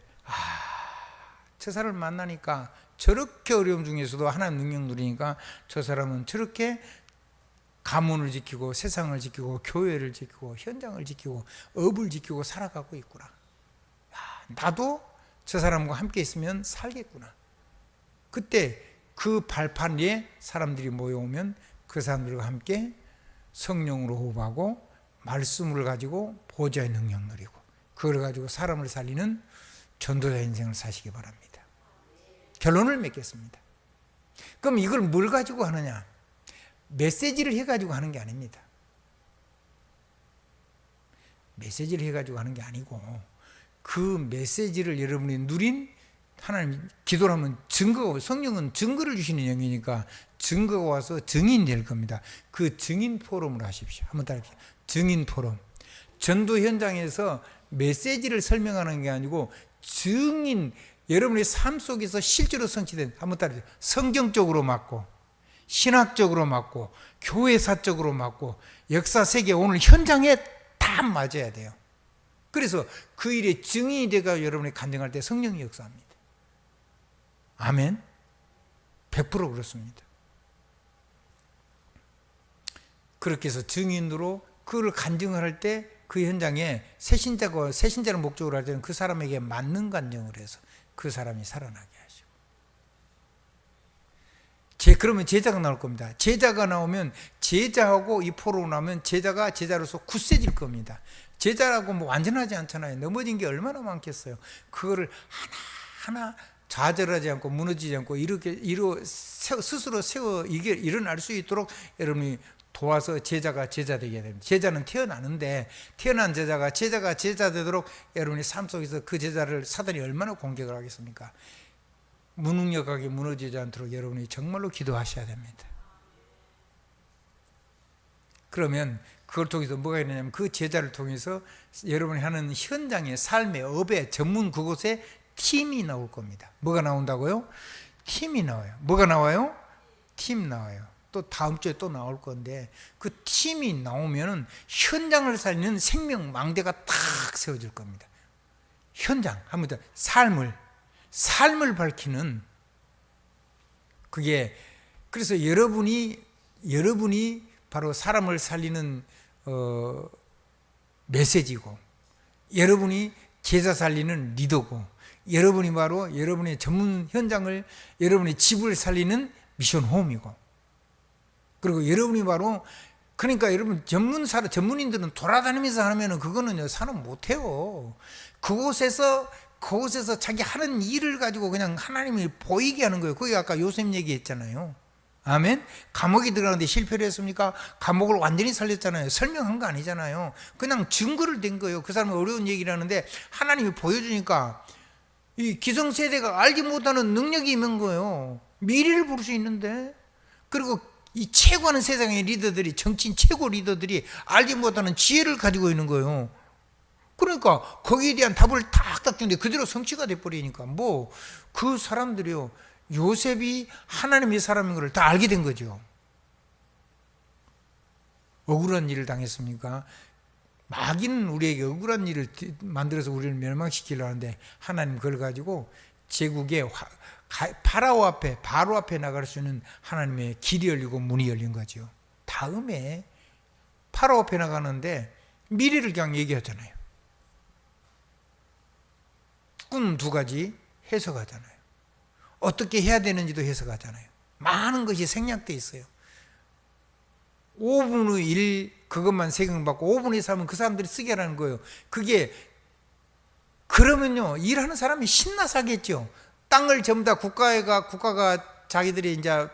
저 사람을 만나니까 저렇게 어려움 중에서도 하나님 능력 누리니까 저 사람은 저렇게 가문을 지키고 세상을 지키고 교회를 지키고 현장을 지키고 업을 지키고 살아가고 있구나. 나도 저 사람과 함께 있으면 살겠구나. 그때 그 발판 위에 사람들이 모여오면 그 사람들과 함께 성령으로 호흡하고 말씀을 가지고 보좌의 능력 누리고 그걸 가지고 사람을 살리는 전도자 인생을 사시기 바랍니다. 결론을 맺겠습니다. 그럼 이걸 뭘 가지고 하느냐? 메시지를 해가지고 하는 게 아닙니다. 메시지를 해가지고 하는 게 아니고 그 메시지를 여러분이 누린 하나님 기도를 하면 증거가, 성령은 증거를 주시는 영이니까 증거가 와서 증인이 될 겁니다. 그 증인 포럼을 하십시오. 한번 따라해보세요. 증인 포럼. 전도 현장에서 메시지를 설명하는 게 아니고 증인, 여러분의 삶 속에서 실제로 성취된, 한번 따라해보세요. 성경적으로 맞고 신학적으로 맞고 교회사적으로 맞고 역사 세계 오늘 현장에 다 맞아야 돼요. 그래서 그 일의 증인이 되가 여러분이 간증할 때 성령이 역사합니다. 아멘. 100% 그렇습니다. 그렇게 해서 증인으로 그걸 간증을 할 때 그 현장에 새신자를 목적으로 할 때는 그 사람에게 맞는 간증을 해서 그 사람이 살아나게 하시고. 그러면 제자가 나올 겁니다. 제자가 나오면 제자하고 이 포로로 나오면 제자가 제자로서 굳세질 겁니다. 제자라고 뭐 완전하지 않잖아요. 넘어진 게 얼마나 많겠어요. 그거를 하나하나 좌절하지 않고 무너지지 않고 이렇게 스스로 세워 일어날 수 있도록 여러분이 도와서 제자가 제자 되게 됩니다. 제자는 태어나는데 태어난 제자가 제자 되도록 여러분이 삶 속에서 그 제자를 사단이 얼마나 공격을 하겠습니까? 무능력하게 무너지지 않도록 여러분이 정말로 기도하셔야 됩니다. 그러면 그걸 통해서 뭐가 있느냐면 그 제자를 통해서 여러분이 하는 현장의 삶의 업의 전문 그곳에 팀이 나올 겁니다. 뭐가 나온다고요? 팀이 나와요. 뭐가 나와요? 팀 나와요. 또 다음 주에 또 나올 건데 그 팀이 나오면은 현장을 살리는 생명망대가 탁 세워질 겁니다. 현장, 한번 더 삶을 밝히는 그게 그래서 여러분이 바로 사람을 살리는 메시지고 여러분이 제자 살리는 리더고 여러분이 바로 여러분의 전문 현장을 여러분의 집을 살리는 미션 홈이고 그리고 여러분이 바로 그러니까 여러분 전문인들은 돌아다니면서 하면은 그거는요 사람 못해요. 그곳에서 자기 하는 일을 가지고 그냥 하나님이 보이게 하는 거예요. 그게 아까 요셉 얘기했잖아요. 아멘. 감옥에 들어가는데 실패를 했습니까? 감옥을 완전히 살렸잖아요. 설명한 거 아니잖아요. 그냥 증거를 댄 거예요. 그 사람은 어려운 얘기를 하는데 하나님이 보여주니까 이 기성세대가 알지 못하는 능력이 있는 거예요. 미래를 볼 수 있는데 그리고 이 최고하는 세상의 리더들이 정치인 최고 리더들이 알지 못하는 지혜를 가지고 있는 거예요. 그러니까 거기에 대한 답을 탁탁 주는데 그대로 성취가 돼버리니까 뭐 그 사람들이요 요셉이 하나님의 사람인 것을 다 알게 된 거죠. 억울한 일을 당했습니까? 마귀는 우리에게 억울한 일을 만들어서 우리를 멸망시키려고 하는데 하나님 그걸 가지고 제국의 바로 앞에 나갈 수 있는 하나님의 길이 열리고 문이 열린 거죠. 다음에 바로 앞에 나가는데 미래를 그냥 얘기하잖아요. 꿈 2가지 해석하잖아요. 어떻게 해야 되는지도 해석하잖아요. 많은 것이 생략되어 있어요. 5분의 1 그것만 세금받고 5분의 3은 그 사람들이 쓰게 하라는 거예요. 그게 그러면요 일하는 사람이 신나서 하겠죠. 땅을 전부 다 국가가 자기들이 이제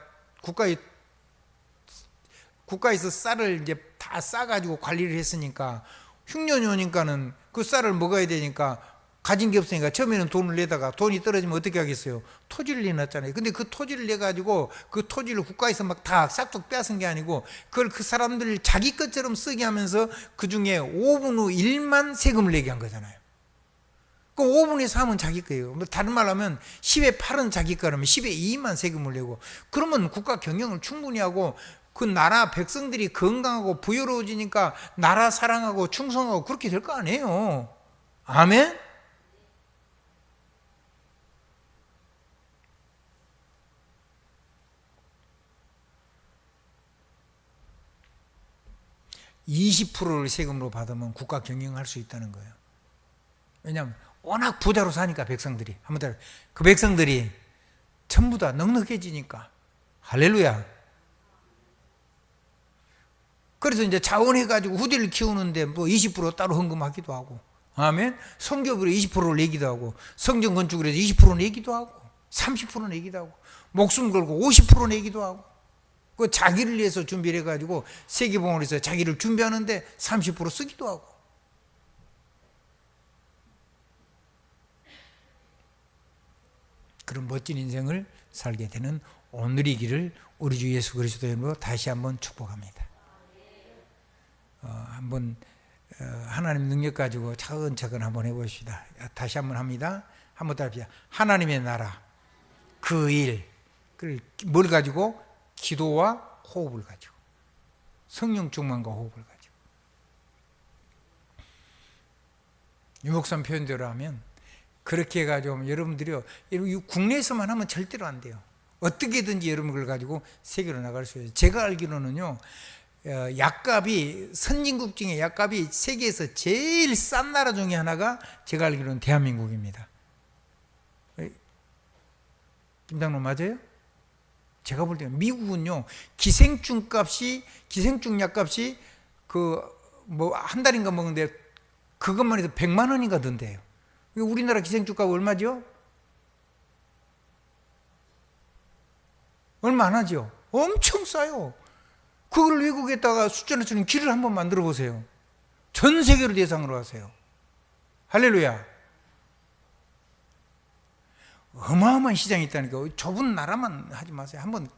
국가에서 쌀을 이제 다 싸가지고 관리를 했으니까 흉년이 오니까는 그 쌀을 먹어야 되니까 가진 게 없으니까 처음에는 돈을 내다가 돈이 떨어지면 어떻게 하겠어요? 토지를 내놨잖아요. 근데 그 토지를 내가지고 그 토지를 국가에서 막 다 싹둑 빼앗은 게 아니고 그걸 그 사람들 자기 것처럼 쓰게 하면서 그 중에 5분의 1만 세금을 내게 한 거잖아요. 그 5분의 3은 자기 거예요. 다른 말 하면 10의 8은 자기 거라면 10의 2만 세금을 내고 그러면 국가 경영을 충분히 하고 그 나라 백성들이 건강하고 부유로워지니까 나라 사랑하고 충성하고 그렇게 될 거 아니에요. 아멘? (20%를) 세금으로 받으면 국가 경영할 수 있다는 거예요. 왜냐하면 워낙 부자로 사니까 백성들이. 한번 그 백성들이 전부 다 넉넉해지니까. 할렐루야. 그래서 이제 자원해가지고 후대를 키우는데 뭐 20% 따로 헌금하기도 하고. 아멘. 성교비로 20%를 내기도 하고, 성전 건축을 해서 20% 내기도 하고, 30% 내기도 하고, 목숨 걸고 50% 내기도 하고, 그 자기를 위해서 준비를 해가지고 세계봉을 해서 자기를 준비하는데 30% 쓰기도 하고. 그런 멋진 인생을 살게 되는 오늘이기를 우리 주 예수 그리스도의 이름으로 다시 한번 축복합니다. 한번 하나님 능력 가지고 차근차근 한번 해봅시다. 다시 한번 합니다. 한번 더 합시다. 하나님의 나라, 그 일, 뭘 가지고? 기도와 호흡을 가지고, 성령 충만과 호흡을 가지고. 유목산 표현대로 하면 그렇게 해가지고 여러분들이요, 국내에서만 하면 절대로 안 돼요. 어떻게든지 여러분 그걸 가지고 세계로 나갈 수 있어요. 제가 알기로는요, 약값이, 선진국 중에 약값이 세계에서 제일 싼 나라 중에 하나가 제가 알기로는 대한민국입니다. 김장로 맞아요? 제가 볼 때는 미국은요, 기생충 약값이 뭐 한 달인가 먹는데 그것만 해도 100만 원인가 든대요. 우리나라 기생충 값 얼마죠? 얼마 안 하죠? 엄청 싸요. 그걸 외국에다가 숫자를 주는 길을 한번 만들어 보세요. 전 세계로 대상으로 하세요. 할렐루야. 어마어마한 시장이 있다니까. 좁은 나라만 하지 마세요. 한번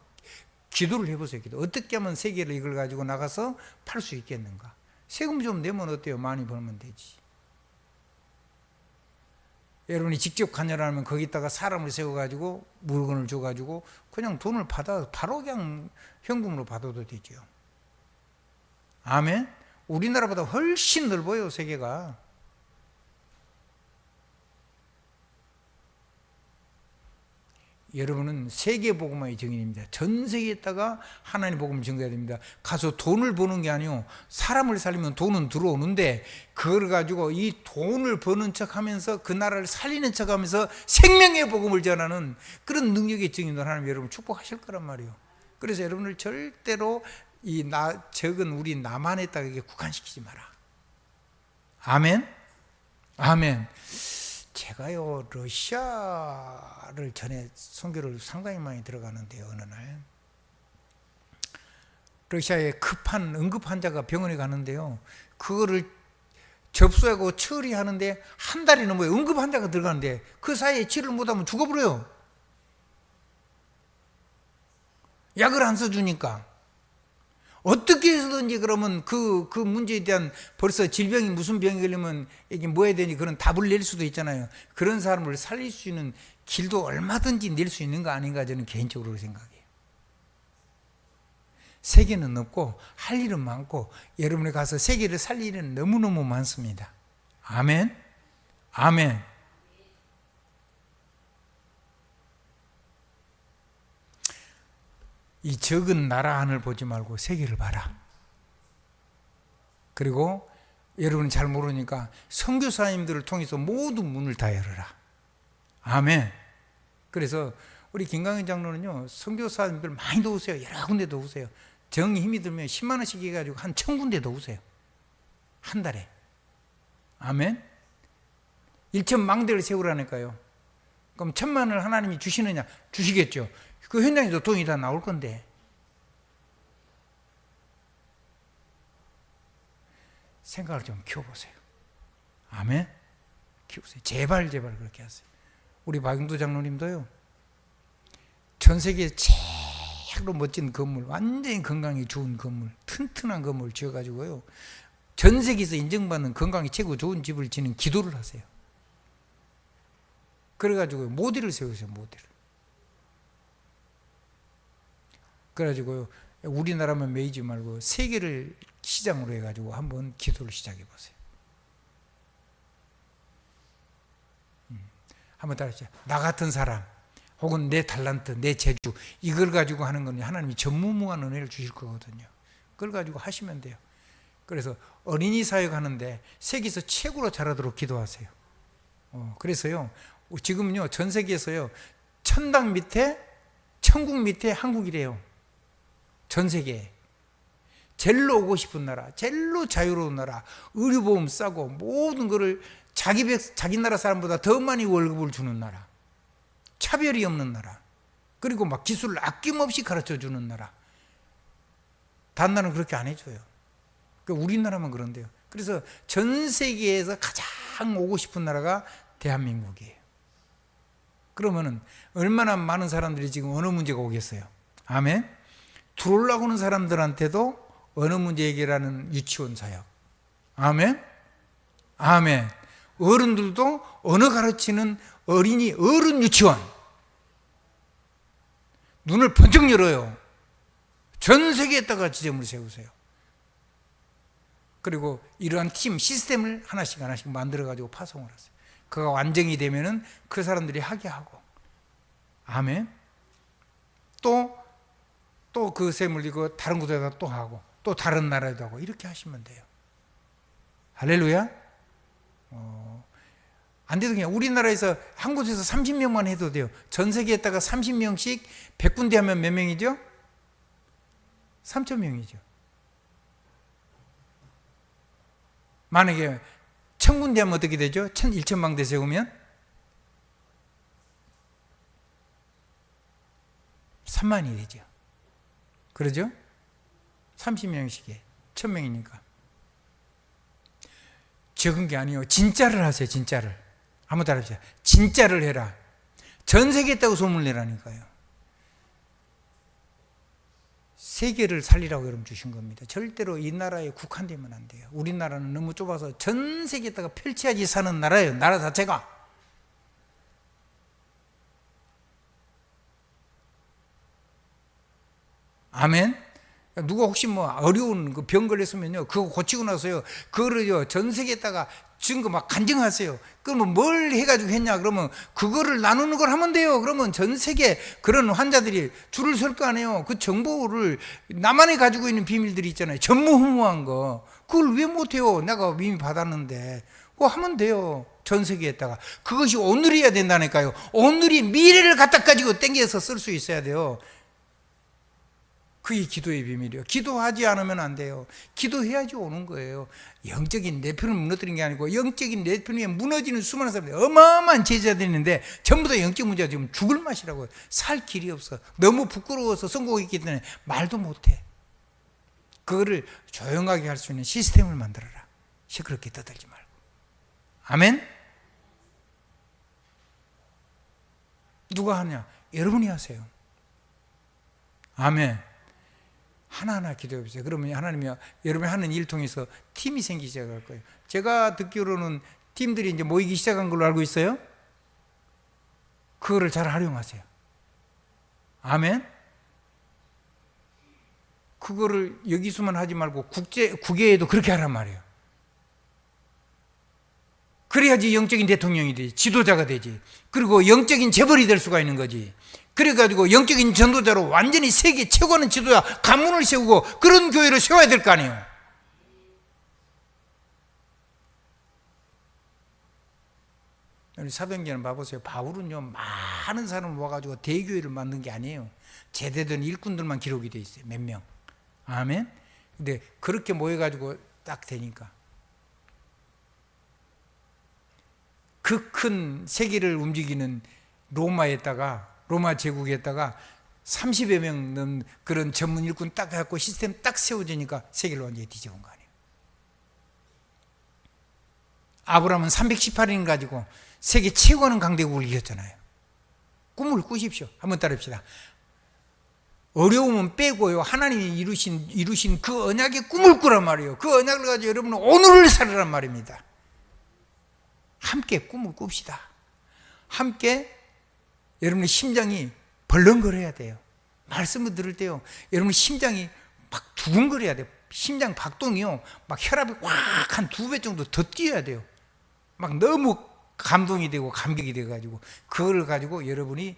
기도를 해보세요. 기도. 어떻게 하면 세계를 이걸 가지고 나가서 팔 수 있겠는가. 세금 좀 내면 어때요? 많이 벌면 되지. 여러분이 직접 관여하면 거기다가 사람을 세워가지고 물건을 줘가지고 그냥 돈을 받아 바로 그냥 현금으로 받아도 되죠. 아멘. 우리나라보다 훨씬 넓어요, 세계가. 여러분은 세계 복음화의 증인입니다. 전 세계에다가 하나님 복음을 증거해야 됩니다. 가서 돈을 버는 게 아니요, 사람을 살리면 돈은 들어오는데 그걸 가지고 이 돈을 버는 척하면서 그 나라를 살리는 척하면서 생명의 복음을 전하는 그런 능력의 증인으로 하나님 여러분 축복하실 거란 말이에요. 그래서 여러분을 절대로 적은 우리 남한에다가 국한시키지 마라. 아멘. 아멘. 제가요, 러시아를 전에 선교를 상당히 많이 들어가는데요, 어느 날 러시아에 급한 응급 환자가 병원에 가는데요, 그거를 접수하고 처리하는데 한 달이 넘어요. 응급 환자가 들어가는데 그 사이에 치료를 못하면 죽어버려요. 약을 안 써주니까. 어떻게 해서든지 그러면 그 문제에 대한, 벌써 질병이 무슨 병이 걸리면 이게 뭐 해야 되니 그런 답을 낼 수도 있잖아요. 그런 사람을 살릴 수 있는 길도 얼마든지 낼 수 있는 거 아닌가, 저는 개인적으로 생각해요. 세계는 없고 할 일은 많고 여러분이 가서 세계를 살릴 일은 너무너무 많습니다. 아멘. 아멘. 이 적은 나라 하늘 보지 말고 세계를 봐라. 그리고 여러분이 잘 모르니까 선교사님들을 통해서 모든 문을 다 열어라. 아멘. 그래서 우리 김강현 장로는요, 선교사님들 많이 도우세요. 여러 군데 도우세요. 정이 힘이 들면 10만 원씩 해가지고 한 1000군데 도우세요. 한 달에. 아멘. 1,000망대를 세우라니까요. 그럼 1,000만 원을 하나님이 주시느냐? 주시겠죠. 그 현장에도 돈이 다 나올 건데. 생각을 좀 키워보세요. 아멘. 키우세요. 제발 그렇게 하세요. 우리 박용도 장로님도요, 전 세계 최고로 멋진 건물, 완전히 건강에 좋은 건물, 튼튼한 건물 지어가지고요, 전 세계에서 인정받는 건강이 최고 좋은 집을 지는 기도를 하세요. 그래가지고 모델을 세우세요. 모델을. 그래가지고 우리나라만 매이지 말고 세계를 시장으로 해가지고 한번 기도를 시작해 보세요. 한번 따라하시죠. 나 같은 사람, 혹은 내 달란트, 내 재주, 이걸 가지고 하는 건 하나님이 전무후무한 은혜를 주실 거거든요. 그걸 가지고 하시면 돼요. 그래서 어린이 사역 하는데 세계에서 최고로 잘하도록 기도하세요. 그래서요, 지금요, 전 세계에서요, 천당 밑에, 천국 밑에 한국이래요. 전 세계에. 제일로 오고 싶은 나라, 제일로 자유로운 나라, 의료보험 싸고, 모든 거를 자기 나라 사람보다 더 많이 월급을 주는 나라, 차별이 없는 나라, 그리고 막 기술을 아낌없이 가르쳐 주는 나라. 다른 나라는 그렇게 안 해줘요. 우리나라만 그런데요. 그래서 전 세계에서 가장 오고 싶은 나라가 대한민국이에요. 그러면은 얼마나 많은 사람들이 지금 어느 문제가 오겠어요? 아멘. 들어오려고 하는 사람들한테도 어느 문제 해결하는 유치원 사역. 아멘. 아멘. 어른들도 언어 가르치는 어린이 어른 유치원. 눈을 번쩍 열어요. 전 세계에다가 지점을 세우세요. 그리고 이러한 팀 시스템을 하나씩 만들어 가지고 파송을 하세요. 그가 완전히 되면은 그 사람들이 하게 하고. 아멘. 또 그 셈을 이거 다른 곳에다 또 하고, 또 다른 나라에도 하고, 이렇게 하시면 돼요. 할렐루야. 안 돼도 그냥 우리나라에서 한 곳에서 30명만 해도 돼요. 전 세계에다가 30명씩 100군데 하면 몇 명이죠? 3,000명이죠. 만약에 1,000군데 하면 어떻게 되죠? 1,000망대 세우면 3만이 되죠. 그러죠? 30명씩에 1,000명이니까. 적은 게 아니에요. 진짜를 하세요. 진짜를. 한번 따라합시다. 진짜를 해라. 전 세계에 있다고 소문을 내라니까요. 세계를 살리라고 여러분 주신 겁니다. 절대로 이 나라에 국한되면 안 돼요. 우리나라는 너무 좁아서 전 세계에다가 펼쳐야지 사는 나라예요. 나라 자체가. 아멘. 누가 혹시 뭐 어려운 그 병 걸렸으면요, 그거 고치고 나서요, 그거를요, 전 세계에다가 증거 막 간증하세요. 그러면 뭘 해가지고 했냐? 그러면 그거를 나누는 걸 하면 돼요. 그러면 전 세계 그런 환자들이 줄을 설 거 아니에요. 그 정보를 나만이 가지고 있는 비밀들이 있잖아요. 전무후무한 거. 그걸 왜 못해요? 내가 이미 받았는데. 그거 하면 돼요. 전 세계에다가. 그것이 오늘이어야 된다니까요. 오늘이 미래를 갖다 가지고 땡겨서 쓸 수 있어야 돼요. 그게 기도의 비밀이에요. 기도하지 않으면 안 돼요. 기도해야지 오는 거예요. 영적인 내편을 무너뜨리는 게 아니고, 영적인 내편 위에 무너지는 수많은 사람들이 어마어마한 제자들이 있는데 전부 다 영적 문제가 지금 죽을 맛이라고. 살 길이 없어. 너무 부끄러워서 성공했기 때문에 말도 못해. 그거를 조용하게 할 수 있는 시스템을 만들어라. 시끄럽게 떠들지 말고. 아멘? 누가 하냐? 여러분이 하세요. 아멘. 하나하나 기도해 보세요. 그러면 하나님이 여러분이 하는 일 통해서 팀이 생기기 시작할 거예요. 제가 듣기로는 팀들이 이제 모이기 시작한 걸로 알고 있어요. 그거를 잘 활용하세요. 아멘. 그거를 여기서만 하지 말고 국외에도 그렇게 하란 말이에요. 그래야지 영적인 대통령이 되지, 지도자가 되지. 그리고 영적인 재벌이 될 수가 있는 거지. 그래가지고 영적인 전도자로 완전히 세계 최고하는 지도자 가문을 세우고 그런 교회를 세워야 될 거 아니에요. 우리 사도행전을 봐보세요. 바울은요, 많은 사람을 모아가지고 대교회를 만든 게 아니에요. 제대된 일꾼들만 기록이 돼 있어요. 몇 명. 아멘. 근데 그렇게 모여가지고 딱 되니까 그 큰 세계를 움직이는 로마 제국에다가 30여 명 넘는 그런 전문 일꾼 딱 해갖고 시스템 딱 세워지니까 세계를 완전히 뒤집은 거 아니에요. 아브라함은 318인 가지고 세계 최고하는 강대국을 이겼잖아요. 꿈을 꾸십시오. 한번 따라합시다. 어려움은 빼고요, 하나님이 이루신 그 언약의 꿈을 꾸란 말이에요. 그 언약을 가지고 여러분은 오늘을 살으란 말입니다. 함께 꿈을 꿉시다. 함께 여러분의 심장이 벌렁거려야 돼요. 말씀을 들을 때요, 여러분 심장이 막 두근거려야 돼요. 심장 박동이요, 막 혈압이 확 한 2배 정도 더 뛰어야 돼요. 막 너무 감동이 되고 감격이 돼가지고 그걸 가지고 여러분이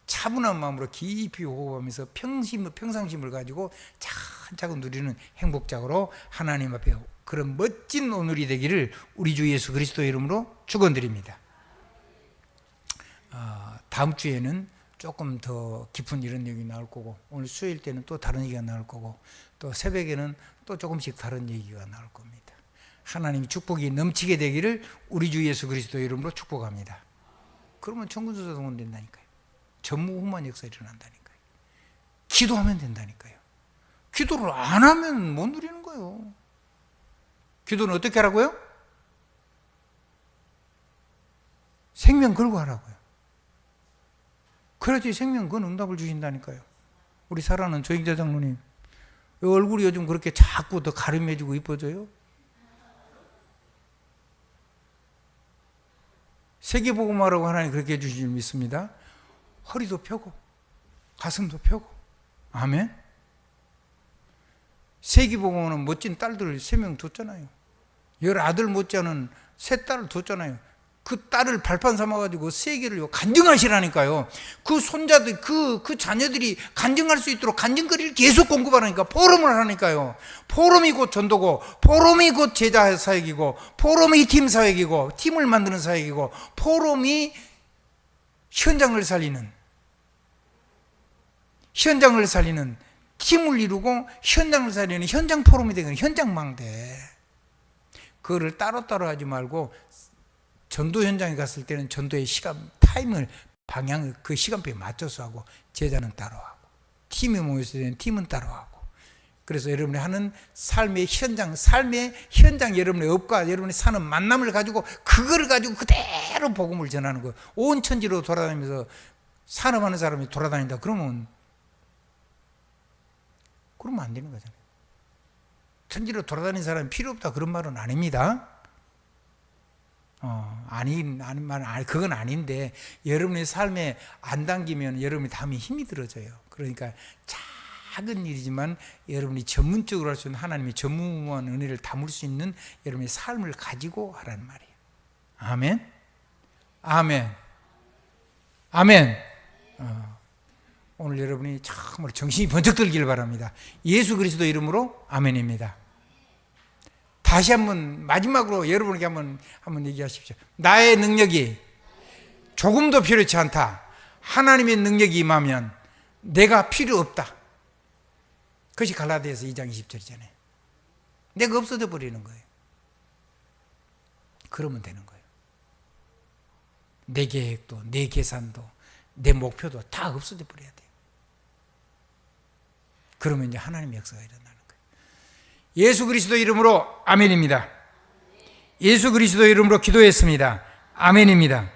차분한 마음으로 깊이 호흡하면서 평상심을 가지고 차근차근 누리는 행복작으로 하나님 앞에 그런 멋진 오늘이 되기를 우리 주 예수 그리스도의 이름으로 축원드립니다. 다음 주에는 조금 더 깊은 이런 얘기 나올 거고, 오늘 수요일 때는 또 다른 얘기가 나올 거고, 또 새벽에는 또 조금씩 다른 얘기가 나올 겁니다. 하나님 축복이 넘치게 되기를 우리 주 예수 그리스도 이름으로 축복합니다. 그러면 천군천사동원 된다니까요. 전무후무한 역사 일어난다니까요. 기도하면 된다니까요. 기도를 안 하면 못 누리는 거예요. 기도는 어떻게 하라고요? 생명 걸고 하라고요. 그래야지 생명 건 응답을 주신다니까요. 우리 사랑하는 조영자 장로님, 왜 얼굴이 요즘 그렇게 자꾸 더 가름해지고 이뻐져요? 세계복음화라고 하나님 그렇게 해주신 줄 믿습니다. 허리도 펴고 가슴도 펴고. 아멘. 세계복음화는 멋진 딸들 3명 뒀잖아요. 10아들 못지않은 3딸을 뒀잖아요. 그 딸을 발판 삼아가지고 세계를 간증하시라니까요. 그 손자들, 그 자녀들이 간증할 수 있도록 간증거리를 계속 공급하라니까. 포럼을 하라니까요. 포럼이 곧 전도고, 포럼이 곧 제자 사역이고, 포럼이 팀 사역이고, 팀을 만드는 사역이고, 포럼이 현장을 살리는 팀을 이루고 현장을 살리는 현장 포럼이 되거든요. 현장망대. 그거를 따로따로 하지 말고 전도 현장에 갔을 때는 전도의 시간, 타임을, 방향을 그 시간표에 맞춰서 하고, 제자는 따로 하고, 팀이 모였을 때는 팀은 따로 하고. 그래서 여러분이 하는 삶의 현장, 여러분의 업과 여러분이 사는 만남을 가지고, 그거를 가지고 그대로 복음을 전하는 거예요. 온 천지로 돌아다니면서 산업하는 사람이 돌아다닌다. 그러면 안 되는 거잖아요. 천지로 돌아다니는 사람이 필요 없다. 그런 말은 아닙니다. 그건 아닌데, 여러분의 삶에 안 당기면 여러분이 다음에 힘이 들어져요. 그러니까 작은 일이지만 여러분이 전문적으로 할 수 있는 하나님의 전무후무한 은혜를 담을 수 있는 여러분의 삶을 가지고 하라는 말이에요. 아멘. 아멘. 아멘. 오늘 여러분이 참으로 정신이 번쩍 들기를 바랍니다. 예수 그리스도 이름으로 아멘입니다. 다시 한번 마지막으로 여러분에게 한번 얘기하십시오. 나의 능력이 조금도 필요치 않다. 하나님의 능력이 임하면 내가 필요 없다. 그것이 갈라디아서 2장 20절이잖아요. 내가 없어져 버리는 거예요. 그러면 되는 거예요. 내 계획도, 내 계산도, 내 목표도 다 없어져 버려야 돼요. 그러면 이제 하나님의 역사가 일어나는 거예요. 예수 그리스도 이름으로 아멘입니다. 예수 그리스도 이름으로 기도했습니다. 아멘입니다.